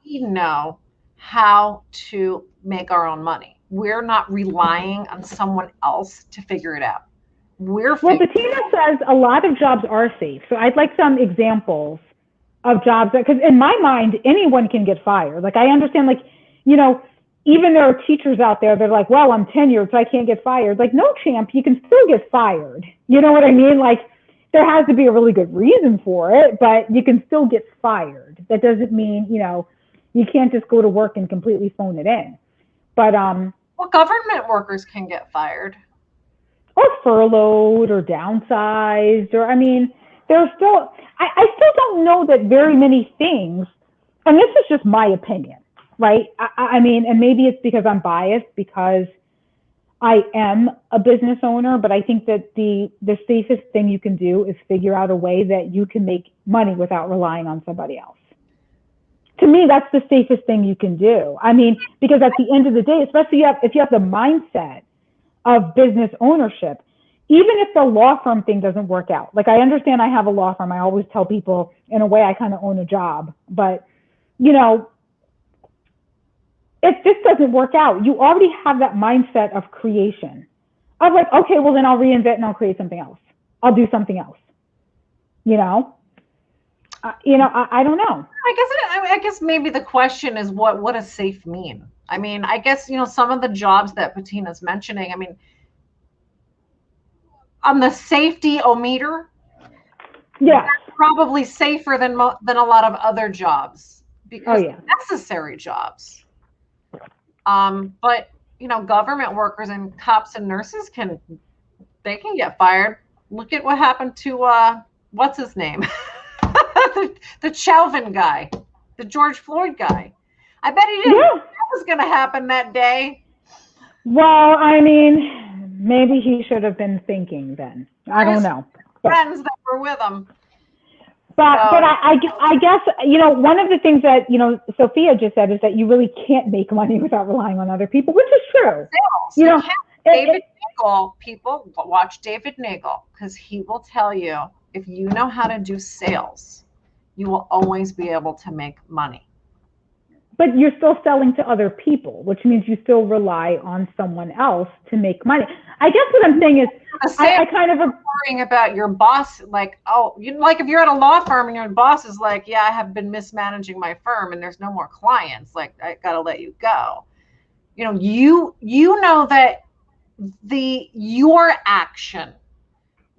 we know how to make our own money. We're not relying on someone else to figure it out. Well, Bettina says a lot of jobs are safe. So I'd like some examples of jobs, because in my mind, anyone can get fired. Like, I understand, like, even there are teachers out there that are like, well, I'm tenured, so I can't get fired. Like, no, champ, you can still get fired. You know what I mean? Like, there has to be a really good reason for it, but you can still get fired. That doesn't mean, you can't just go to work and completely phone it in. But, well, government workers can get fired. Or furloughed or downsized, or, I mean, there's still, I still don't know that very many things, and this is just my opinion, right? I mean, and maybe it's because I'm biased, because I am a business owner, but I think that the safest thing you can do is figure out a way that you can make money without relying on somebody else. To me, that's the safest thing you can do. I mean, because at the end of the day, especially if you have the mindset of business ownership, even if the law firm thing doesn't work out. Like, I understand I have a law firm. I always tell people, in a way, I kind of own a job. But, you know, if this doesn't work out, you already have that mindset of creation. Of like, okay, well, then I'll reinvent and I'll create something else. I'll do something else. You know? I don't know. I guess maybe the question is what does safe mean? I mean, I guess, some of the jobs that Patina's mentioning, I mean, on the safety meter, yeah, probably safer than a lot of other jobs because necessary jobs. But government workers and cops and nurses can get fired. Look at what happened to what's his name, the Chauvin guy, the George Floyd guy. I bet he didn't know that was going to happen that day. Well, I mean, maybe he should have been thinking then. I don't know. Friends that were with him. But I guess, one of the things that, Sophia just said is that you really can't make money without relying on other people, which is true. Sales. David Nagel, people watch David Nagel, because he will tell you, if you know how to do sales, you will always be able to make money. But you're still selling to other people, which means you still rely on someone else to make money. I guess what I'm saying is, I kind of worrying about your boss, like, like if you're at a law firm and your boss is like, yeah, I have been mismanaging my firm and there's no more clients, like, I gotta let you go. You know that your action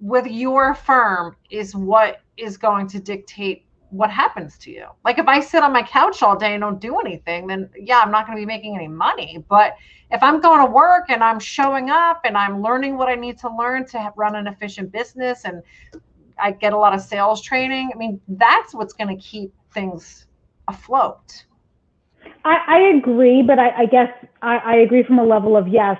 with your firm is what is going to dictate what happens to you. Like, if I sit on my couch all day and don't do anything, then yeah, I'm not going to be making any money. But if I'm going to work and I'm showing up and I'm learning what I need to learn to run an efficient business, and I get a lot of sales training, I mean, that's what's going to keep things afloat. I agree, but I guess I agree from a level of, yes,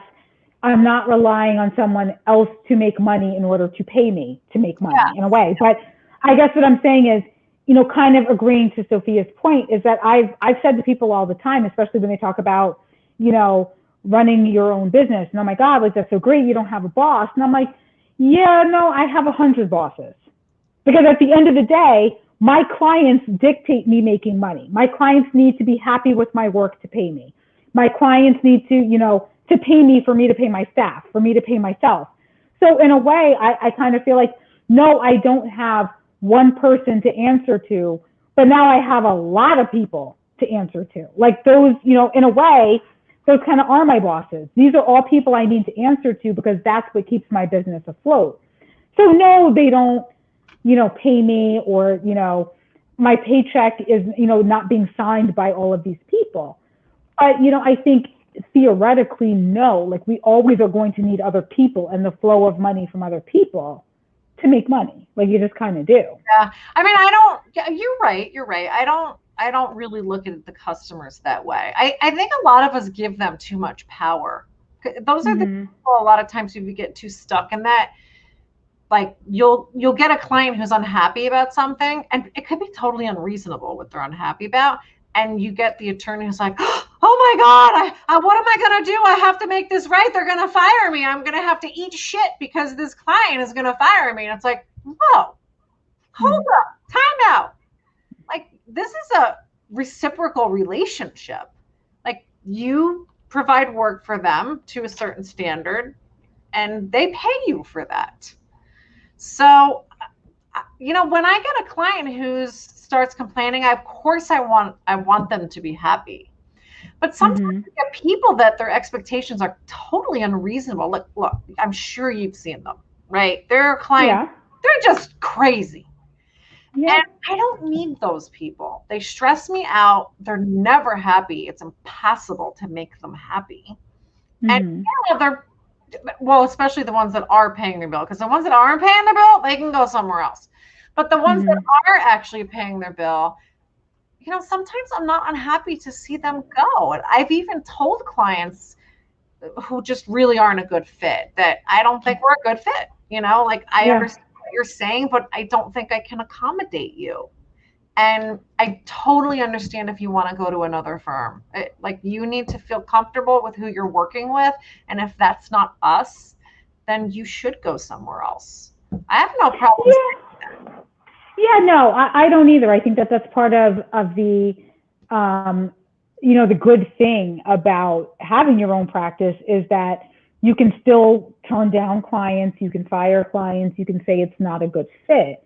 I'm not relying on someone else to make money in order to pay me to make money in a way. But I guess what I'm saying is, kind of agreeing to Sophia's point, is that I've said to people all the time, especially when they talk about, running your own business. And oh my God, like, that's so great. You don't have a boss. And I'm like, yeah, no, I have 100 bosses. Because at the end of the day, my clients dictate me making money. My clients need to be happy with my work to pay me. My clients need to, to pay me for me to pay my staff, for me to pay myself. So in a way, I kind of feel like, no, I don't have one person to answer to, but now I have a lot of people to answer to. Like, those, in a way, those kind of are my bosses. These are all people I need to answer to because that's what keeps my business afloat. So no, they don't, pay me, or, my paycheck is, not being signed by all of these people. But, I think theoretically, no, like, we always are going to need other people and the flow of money from other people to make money. Like, you just kind of do. Yeah. I mean, you're right. I don't really look at the customers that way. I think a lot of us give them too much power. Those are the people, a lot of times, if you get too stuck in that, like, you'll get a client who's unhappy about something, and it could be totally unreasonable what they're unhappy about. And you get the attorney who's like, oh my God, what am I going to do? I have to make this right. They're going to fire me. I'm going to have to eat shit because this client is going to fire me. And it's like, whoa, hold up, time out. Like, this is a reciprocal relationship. Like, you provide work for them to a certain standard, and they pay you for that. So, when I get a client who starts complaining, of course I want them to be happy. But sometimes you get people that their expectations are totally unreasonable. Look, I'm sure you've seen them, right? There are clients, they're just crazy. Yeah. And I don't need those people. They stress me out. They're never happy. It's impossible to make them happy. And especially the ones that are paying their bill, because the ones that aren't paying their bill, they can go somewhere else. But the ones that are actually paying their bill, sometimes I'm not unhappy to see them go. And I've even told clients, who just really aren't a good fit, that I don't think we're a good fit. Like I Yeah. understand what you're saying, but I don't think I can accommodate you. And I totally understand if you want to go to another firm. Like you need to feel comfortable with who you're working with. And if that's not us, then you should go somewhere else. I have no problem saying that. Yeah, no, I don't either. I think that that's part of the, um, the good thing about having your own practice is that you can still turn down clients, you can fire clients, you can say it's not a good fit.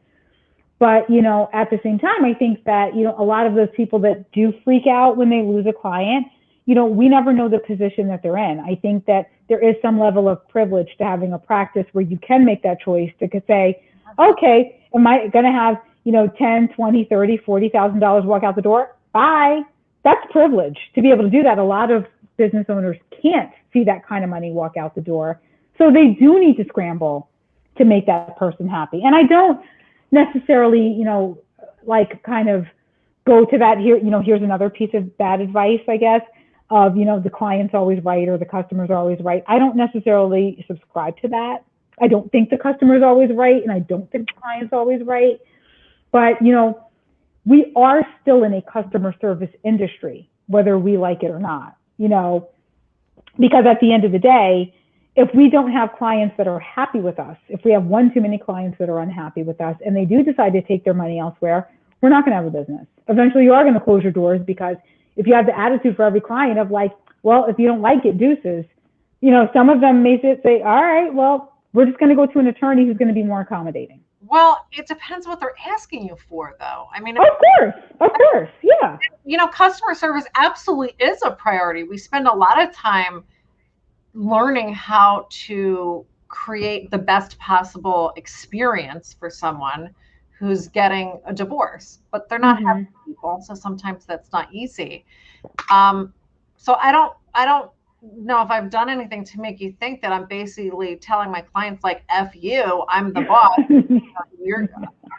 But, at the same time, I think that, a lot of those people that do freak out when they lose a client, we never know the position that they're in. I think that there is some level of privilege to having a practice where you can make that choice to say, okay, am I going to have, 10, 20, 30, $40,000 walk out the door? Bye. That's privilege to be able to do that. A lot of business owners can't see that kind of money walk out the door. So they do need to scramble to make that person happy. And I don't necessarily, like kind of go to that here, here's another piece of bad advice, I guess, of, the client's always right or the customer's always right. I don't necessarily subscribe to that. I don't think the customer's always right, and I don't think the client's always right. But, we are still in a customer service industry, whether we like it or not, because at the end of the day, if we don't have clients that are happy with us, if we have one too many clients that are unhappy with us and they do decide to take their money elsewhere, we're not going to have a business. Eventually, you are going to close your doors, because if you have the attitude for every client of like, well, if you don't like it, deuces, some of them may say, all right, well, we're just going to go to an attorney who's going to be more accommodating. Well, it depends what they're asking you for, though. I mean, of course, yeah. Customer service absolutely is a priority. We spend a lot of time learning how to create the best possible experience for someone who's getting a divorce, but they're not happy people, so sometimes that's not easy. So I don't know if I've done anything to make you think that I'm basically telling my clients like, F you, I'm the boss. I'm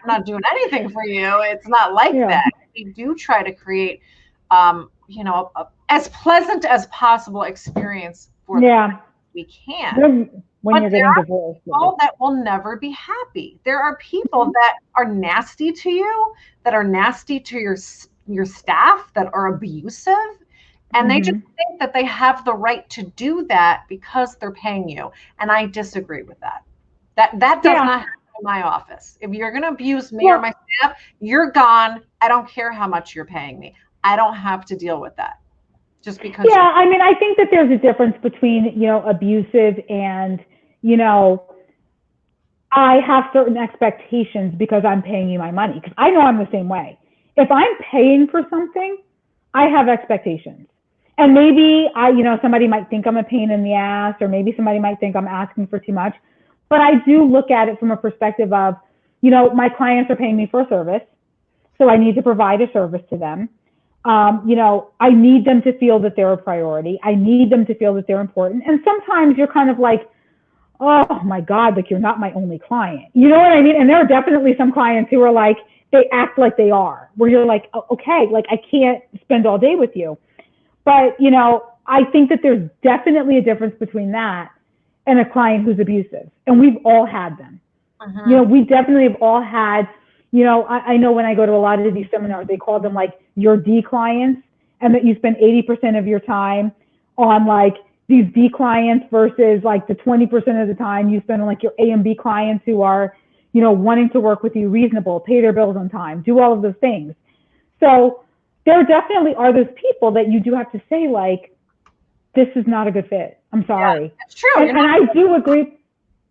not doing anything for you. It's not like that. We do try to create, as pleasant as possible experience for them. We can. When you're getting divorced. People that will never be happy. There are people that are nasty to you, that are nasty to your staff, that are abusive. And they just think that they have the right to do that because they're paying you. And I disagree with that. That does not happen in my office. If you're going to abuse me or my staff, you're gone. I don't care how much you're paying me. I don't have to deal with that. Just because. Yeah, I mean, I think that there's a difference between, abusive and, I have certain expectations because I'm paying you my money. Because I know I'm the same way. If I'm paying for something, I have expectations. And maybe somebody might think I'm a pain in the ass, or maybe somebody might think I'm asking for too much. But I do look at it from a perspective of, my clients are paying me for a service, so I need to provide a service to them. I need them to feel that they're a priority. I need them to feel that they're important. And sometimes you're kind of like, oh my God, like you're not my only client. You know what I mean? And there are definitely some clients who are like, they act like they are, where you're like, oh, okay, like I can't spend all day with you. But, I think that there's definitely a difference between that and a client who's abusive. And we've all had them. We definitely have all had, I know when I go to a lot of these seminars, they call them like your D clients, and that you spend 80% of your time on like these D clients versus like the 20% of the time you spend on like your A and B clients who are, wanting to work with you, reasonable, pay their bills on time, do all of those things. So there definitely are those people that you do have to say, like, this is not a good fit. I'm sorry. Yeah, that's true. And I do agree.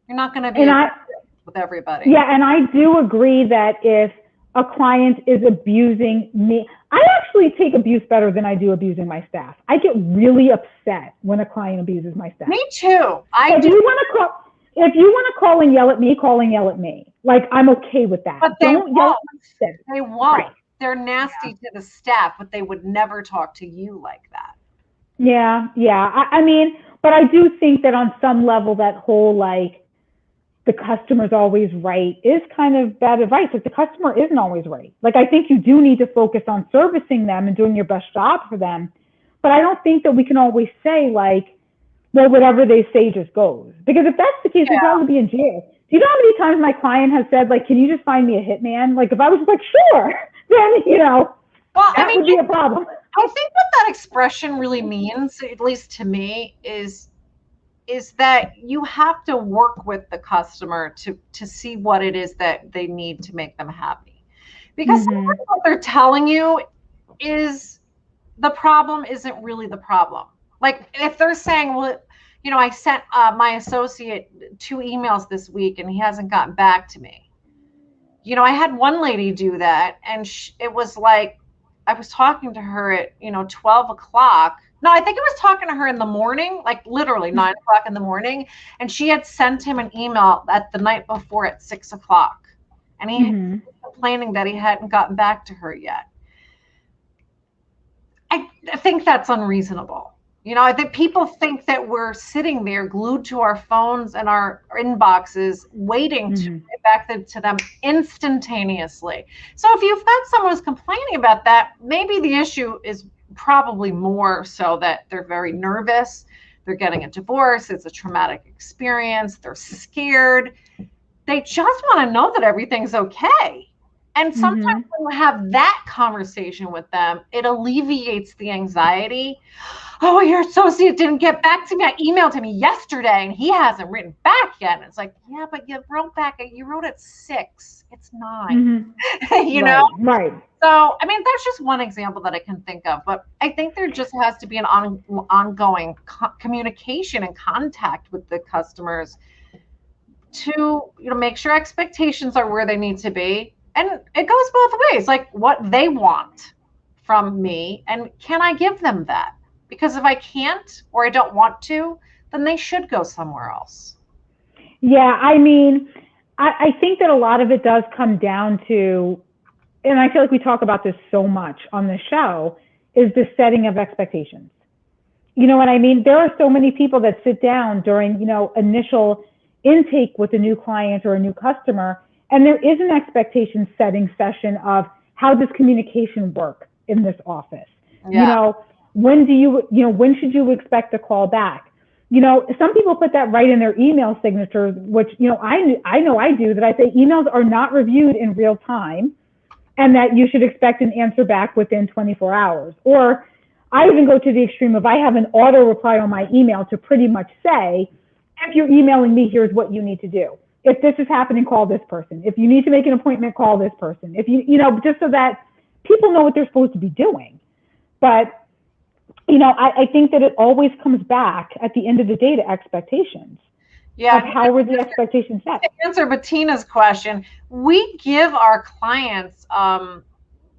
You're not going to be with everybody. Yeah, and I do agree that if a client is abusing me, I actually take abuse better than I do abusing my staff. I get really upset when a client abuses my staff. Me too. If you want to call and yell at me, call and yell at me. Like, I'm okay with that. But they won't. They won't. Right. They're nasty to the staff, but they would never talk to you like that. Yeah. I mean, but I do think that on some level, that whole like, the customer's always right is kind of bad advice. Like, the customer isn't always right. Like, I think you do need to focus on servicing them and doing your best job for them. But I don't think that we can always say like, well, whatever they say just goes. Because if that's the case, they'd probably be in jail. Do you know how many times my client has said, like, can you just find me a hitman? Like, if I was just like, sure, then, that would be a problem. I think what that expression really means, at least to me, is that you have to work with the customer to see what it is that they need to make them happy. Because sometimes what they're telling you is the problem isn't really the problem. Like if they're saying, well, I sent my associate 2 emails this week and he hasn't gotten back to me. I had one lady do that, and it was like, I was talking to her at, 12 o'clock. No, I think I was talking to her in the morning, like literally 9 o'clock in the morning. And she had sent him an email at the night before at 6 o'clock. And he was complaining that he hadn't gotten back to her yet. I think that's unreasonable. I think people think that we're sitting there glued to our phones and our inboxes waiting to get back to them instantaneously. So if you've got someone who's complaining about that, maybe the issue is probably more so that they're very nervous. They're getting a divorce. It's a traumatic experience. They're scared. They just want to know that everything's okay. And sometimes when you have that conversation with them, it alleviates the anxiety. Oh, your associate didn't get back to me. I emailed him yesterday and he hasn't written back yet. And it's like, yeah, but you wrote at 6. It's 9. Right. So, I mean, that's just one example that I can think of. But I think there just has to be an ongoing communication and contact with the customers to make sure expectations are where they need to be. And it goes both ways, like what they want from me, and can I give them that? Because if I can't or I don't want to, then they should go somewhere else. Yeah, I mean, I think that a lot of it does come down to, and I feel like we talk about this so much on the show, is the setting of expectations. You know what I mean? There are so many people that sit down during, initial intake with a new client or a new customer, and there is an expectation setting session of how does communication work in this office? Yeah. When should you expect a call back? Some people put that right in their email signatures, which, I know I do, that I say emails are not reviewed in real time and that you should expect an answer back within 24 hours. Or I even go to the extreme of I have an auto reply on my email to pretty much say, if you're emailing me, here's what you need to do. If this is happening, call this person. If you need to make an appointment, call this person. If just so that people know what they're supposed to be doing. But, I think that it always comes back at the end of the day to expectations. Yeah. Of how were the expectations set? To answer Bettina's question, we give our clients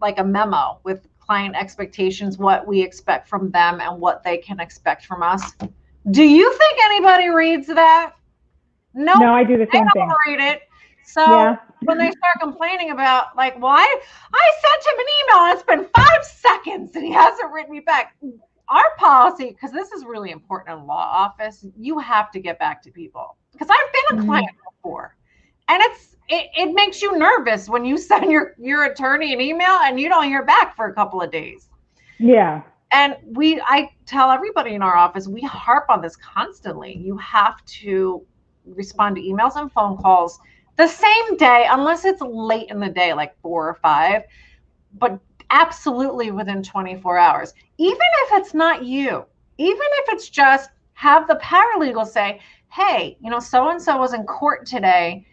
like a memo with client expectations, what we expect from them and what they can expect from us. Do you think anybody reads that? No, I do the same thing. Read it. So when they start complaining about like, well, I sent him an email and it's been 5 seconds and he hasn't written me back. Our policy, because this is really important in a law office, you have to get back to people. Because I've been a client before, and it makes you nervous when you send your attorney an email and you don't hear back for a couple of days. Yeah. And I tell everybody in our office, we harp on this constantly. You have to respond to emails and phone calls the same day, unless it's late in the day, like 4 or 5, but absolutely within 24 hours. Even if it's not you, even if it's just have the paralegal say, hey, so-and-so was in court today.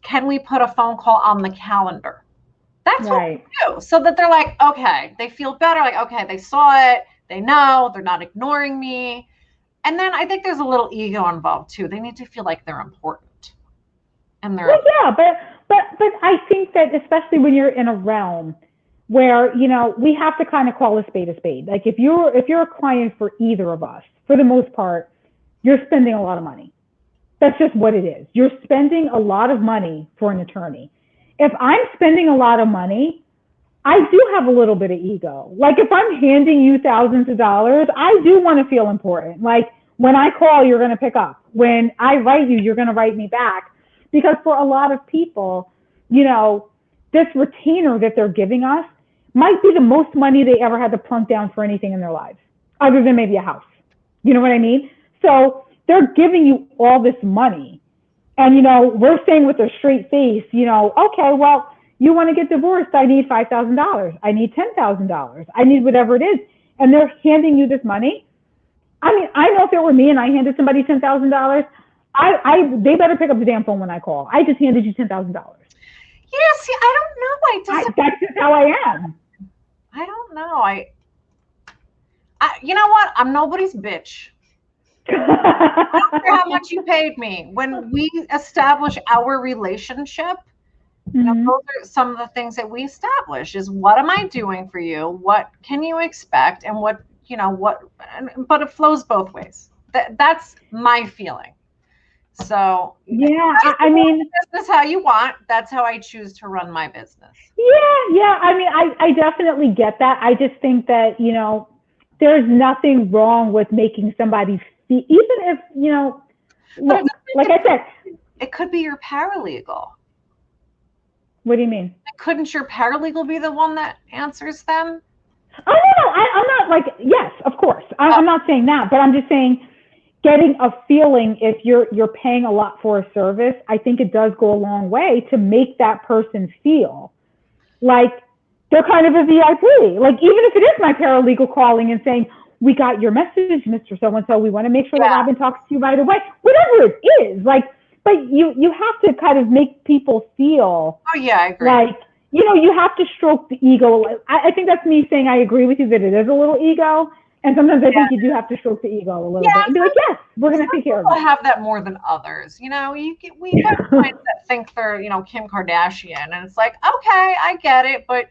Can we put a phone call on the calendar? That's right. What we do. So that they're like, okay, they feel better. Like, okay, they saw it. They know they're not ignoring me. And then I think there's a little ego involved too. They need to feel like they're important. And they're but I think that especially when you're in a realm where, we have to kind of call a spade a spade. Like if you're a client for either of us, for the most part, you're spending a lot of money. That's just what it is. You're spending a lot of money for an attorney. If I'm spending a lot of money, I do have a little bit of ego. Like if I'm handing you thousands of dollars, I do want to feel important. Like when I call, you're going to pick up. When I write you, you're going to write me back. Because for a lot of people, this retainer that they're giving us might be the most money they ever had to plunk down for anything in their lives, other than maybe a house. You know what I mean? So they're giving you all this money. And, we're saying with a straight face, okay, well, you want to get divorced, I need $5,000. I need $10,000. I need whatever it is. And they're handing you this money. I mean, I know if it were me and I handed somebody $10,000, they better pick up the damn phone when I call. I just handed you $10,000. Yeah, see, I don't know. That's just how I am. I don't know. You know what? I'm nobody's bitch. I don't care how much you paid me. When we establish our relationship, those are some of the things that we establish is what am I doing for you? What can you expect? And but it flows both ways. That's my feeling. So yeah, I mean, business how you want. That's how I choose to run my business. Yeah. I mean, I definitely get that. I just think that, there's nothing wrong with making somebody feel, even if, look, like I said, it could be your paralegal. What do you mean? Couldn't your paralegal be the one that answers them? Oh, no, I'm not like, yes, of course. I'm not saying that, but I'm just saying getting a feeling if you're paying a lot for a service, I think it does go a long way to make that person feel like they're kind of a VIP. Like, even if it is my paralegal calling and saying, we got your message, Mr. So-and-so, we want to make sure that Robin talks to you right away, whatever it is, like, but you have to kind of make people feel. Oh, yeah, I agree. Like, you have to stroke the ego. I think that's me saying I agree with you that it is a little ego. And sometimes I think you do have to stroke the ego a little bit and be like, yes, we're going to take care of it. People have that more than others. We got clients that think they're, Kim Kardashian. And it's like, okay, I get it. But,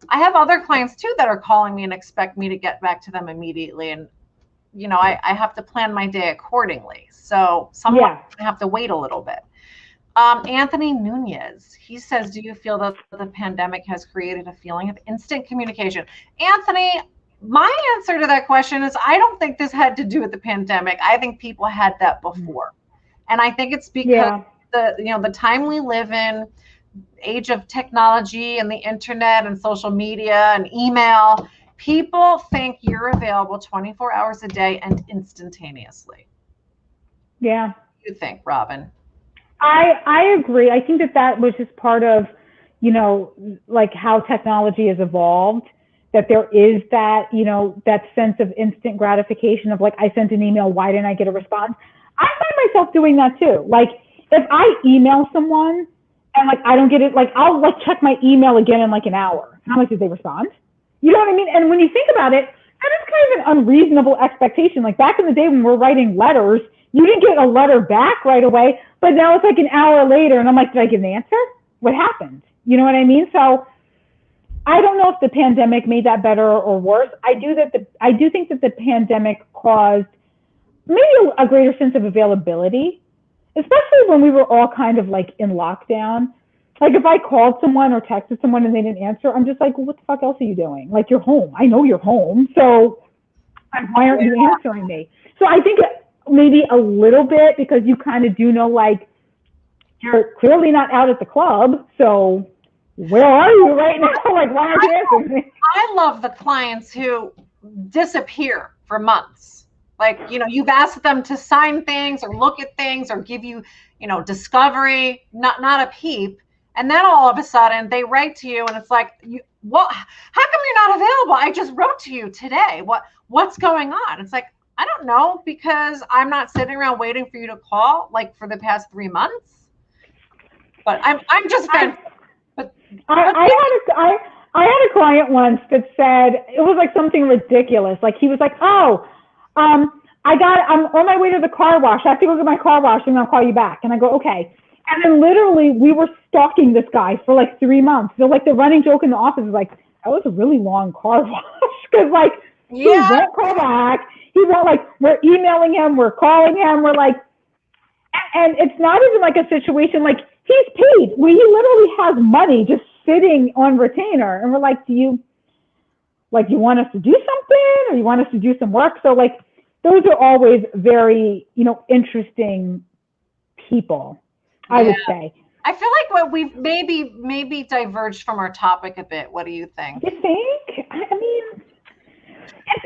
I have other clients too that are calling me and expect me to get back to them immediately. And, I have to plan my day accordingly. So someone have to wait a little bit. Anthony Nunez, he says, do you feel that the pandemic has created a feeling of instant communication? Anthony, my answer to that question is I don't think this had to do with the pandemic. I think people had that before. And I think it's because the time we live in, age of technology and the internet and social media and email, people think you're available 24 hours a day and instantaneously. Yeah. What do you think, Robin? I agree. I think that was just part of, like how technology has evolved, that there is that, that sense of instant gratification of like, I sent an email, why didn't I get a response? I find myself doing that too. Like if I email someone and like, I don't get it, like I'll like check my email again in like an hour. How much did they respond? You know what I mean? And when you think about it, that is kind of an unreasonable expectation. Like back in the day when we're writing letters, you didn't get a letter back right away, but now it's like an hour later and I'm like, did I get an answer? What happened? You know what I mean? So I don't know if the pandemic made that better or worse. I do think that the pandemic caused maybe a greater sense of availability, especially when we were all kind of like in lockdown. Like if I called someone or texted someone and they didn't answer, I'm just like, well, what the fuck else are you doing? Like you're home. I know you're home. So why aren't you answering me? So I think maybe a little bit because you kind of do know, like, you're clearly not out at the club. So where are you right now? Like, why aren't you answering me? I love the clients who disappear for months. Like, you've asked them to sign things or look at things or give you, discovery, not a peep. And then all of a sudden they write to you and it's like, how come you're not available? I just wrote to you today. What's going on? It's like, I don't know, because I'm not sitting around waiting for you to call like for the past 3 months. But I'm just fan. I had a client once that said it was like something ridiculous. Like he was like, I'm on my way to the car wash. I have to go get my car washed and I'll call you back. And I go, okay. And then literally we were stalking this guy for like 3 months. So like the running joke in the office is like, that was a really long car wash. Cause like he won't call back. He won't, like, we're emailing him, we're calling him, we're like, and it's not even like a situation like he's paid. He literally has money just sitting on retainer. And we're like, do you want us to do something or you want us to do some work? So like, those are always very, interesting people, I would say. I feel like what we've maybe diverged from our topic a bit. What do you think? You think? I mean,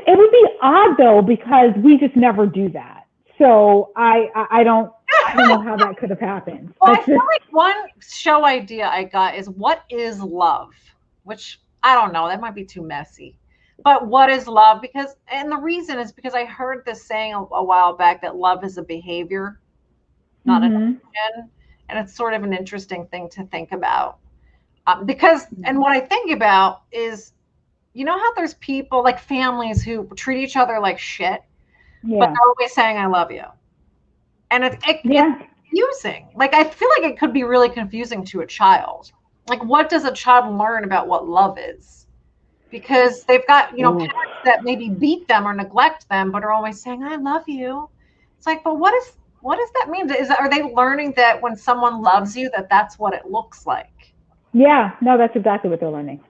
it would be odd though, because we just never do that. So I don't know how that could have happened. Well, I feel like one show idea I got is what is love? Which I don't know, that might be too messy. But what is love? And the reason is because I heard this saying a while back that love is a behavior, not an emotion. And it's sort of an interesting thing to think about. And what I think about is, you know how there's people like families who treat each other like shit, but they're always saying, I love you. And it's confusing. Like, I feel like it could be really confusing to a child. Like, what does a child learn about what love is? Because they've got, parents that maybe beat them or neglect them, but are always saying, I love you. It's like, but what does that mean? Are they learning that when someone loves you, that's what it looks like? Yeah, no, that's exactly what they're learning.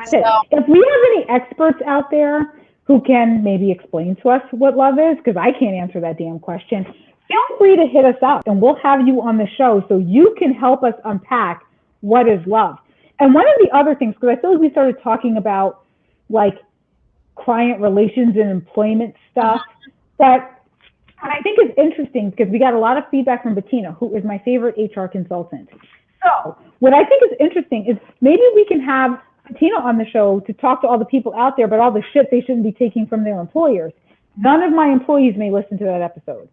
So, if we have any experts out there who can maybe explain to us what love is, because I can't answer that damn question, feel free to hit us up and we'll have you on the show so you can help us unpack what is love. And one of the other things, because I feel like we started talking about like client relations and employment stuff, but I think it's interesting because we got a lot of feedback from Bettina, who is my favorite HR consultant. So what I think is interesting is maybe we can have Bettina on the show to talk to all the people out there, but all the shit they shouldn't be taking from their employers. None of my employees may listen to that episode.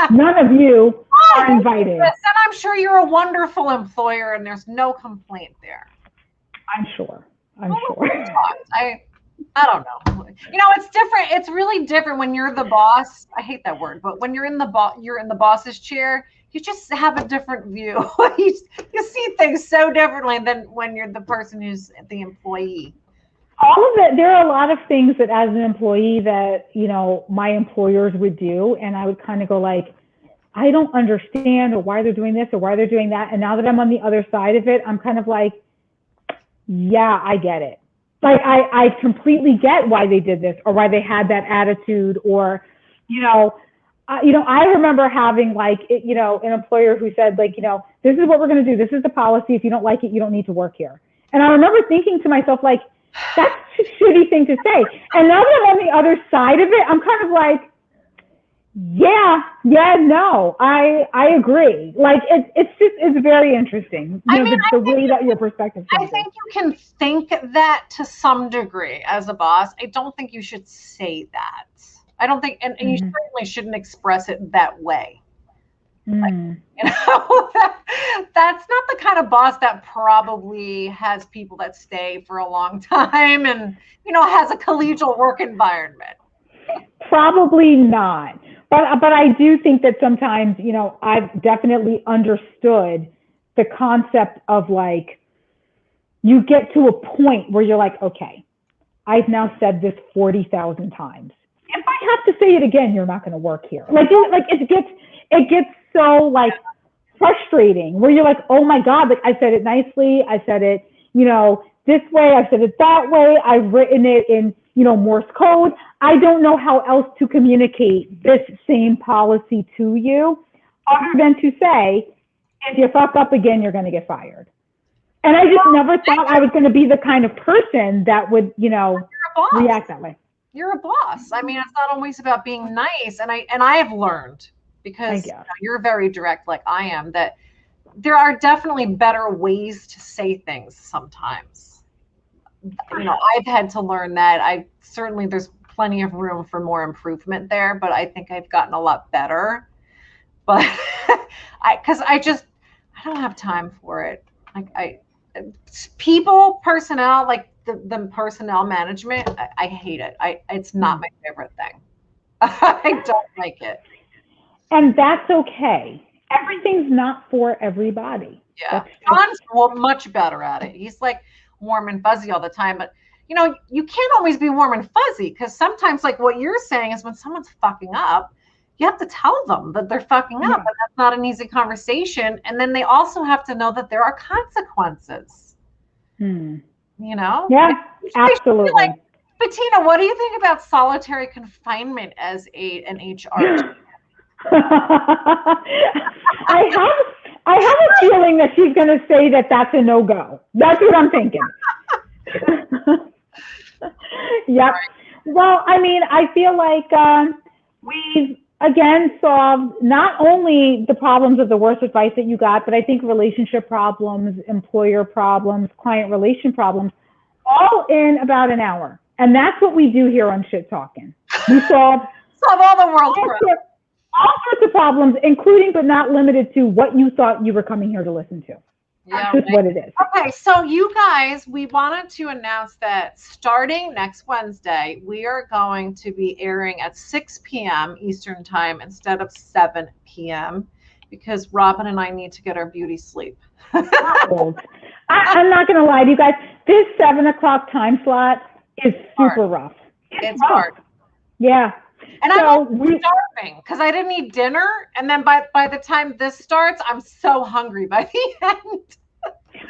None of you are invited. And I'm sure you're a wonderful employer and there's no complaint there. I'm sure. I don't know. It's different. It's really different when you're the boss. I hate that word, but when you're in the boss's chair, you just have a different view. you see things so differently than when you're the person who's the employee. All of it. There are a lot of things that as an employee that, my employers would do. And I would kind of go like, I don't understand or why they're doing this or why they're doing that. And now that I'm on the other side of it, I'm kind of like, yeah, I get it. Like I completely get why they did this or why they had that attitude or, I remember having an employer who said this is what we're going to do. This is the policy. If you don't like it, you don't need to work here. And I remember thinking to myself, like, that's a shitty thing to say. And now that I'm on the other side of it, I'm kind of like, no, I agree. Like it's very interesting. The way that your perspective. I think you can think that to some degree as a boss. I don't think you should say that. I don't think, and you certainly shouldn't express it that way. That's not the kind of boss that probably has people that stay for a long time and, has a collegial work environment. Probably not. But I do think that sometimes, I've definitely understood the concept of like, you get to a point where you're like, okay, I've now said this 40,000 times. If I have to say it again, you're not going to work here. It gets so like frustrating where you're like, oh my God, like I said it nicely. I said it, this way. I said it that way. I've written it in, Morse code. I don't know how else to communicate this same policy to you other than to say, if you fuck up again, you're going to get fired. And I just never thought I was going to be the kind of person that would, react that way. You're a boss. I mean, it's not always about being nice. And I have learned, because you're very direct like I am, that there are definitely better ways to say things sometimes. I've had to learn that. There's plenty of room for more improvement there, but I think I've gotten a lot better. But because I don't have time for it. Personnel, like the personnel management, I hate it. It's not my favorite thing. I don't like it. And that's okay. Everything's not for everybody. Yeah. John's much better at it. He's like warm and fuzzy all the time, but you can't always be warm and fuzzy, because sometimes like what you're saying is when someone's fucking up, you have to tell them that they're fucking up, and that's not an easy conversation. And then they also have to know that there are consequences. Yeah, absolutely. Like, Bettina, what do you think about solitary confinement as an HR? I have a feeling that she's going to say that that's a no-go. That's what I'm thinking. Yep. Well, I mean, I feel like we've again solved not only the problems of the worst advice that you got, but I think relationship problems, employer problems, client relation problems, all in about an hour. And that's what we do here on Shit Talking. We solve Solve all the world's all problems. sorts, all sorts of problems, including but not limited to what you thought you were coming here to listen to. That's just what it is. Okay, so you guys, we wanted to announce that starting next Wednesday, we are going to be airing at 6 p.m. Eastern Time instead of 7 p.m. because Robin and I need to get our beauty sleep. I'm not going to lie to you guys. This 7 o'clock time slot is super rough. It's hard. Yeah. And I'm starving because I didn't eat dinner. And then by the time this starts, I'm so hungry by the end.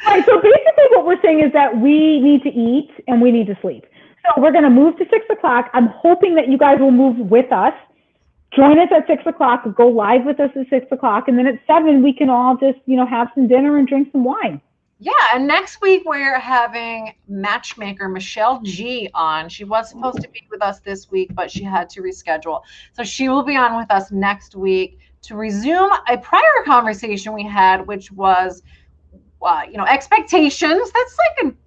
Right, so basically what we're saying is that we need to eat and we need to sleep. So we're going to move to 6 o'clock. I'm hoping that you guys will move with us. Join us at 6 o'clock, go live with us at 6 o'clock. And then at 7, we can all just, have some dinner and drink some wine. Yeah, and next week we're having matchmaker Michelle G on. She was supposed to be with us this week, but she had to reschedule. So she will be on with us next week to resume a prior conversation we had, which was, expectations.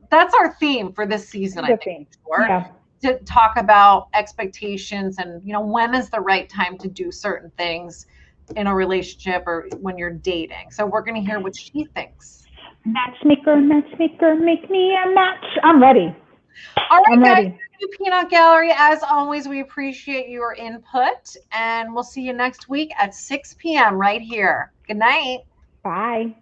That's our theme for this season, I think. Sure. Yeah. To talk about expectations and, when is the right time to do certain things in a relationship or when you're dating. So we're going to hear what she thinks. Matchmaker, make me a match. I'm ready. All right, guys. Peanut Gallery, as always, we appreciate your input, and we'll see you next week at 6 p.m. right here. Good night. Bye.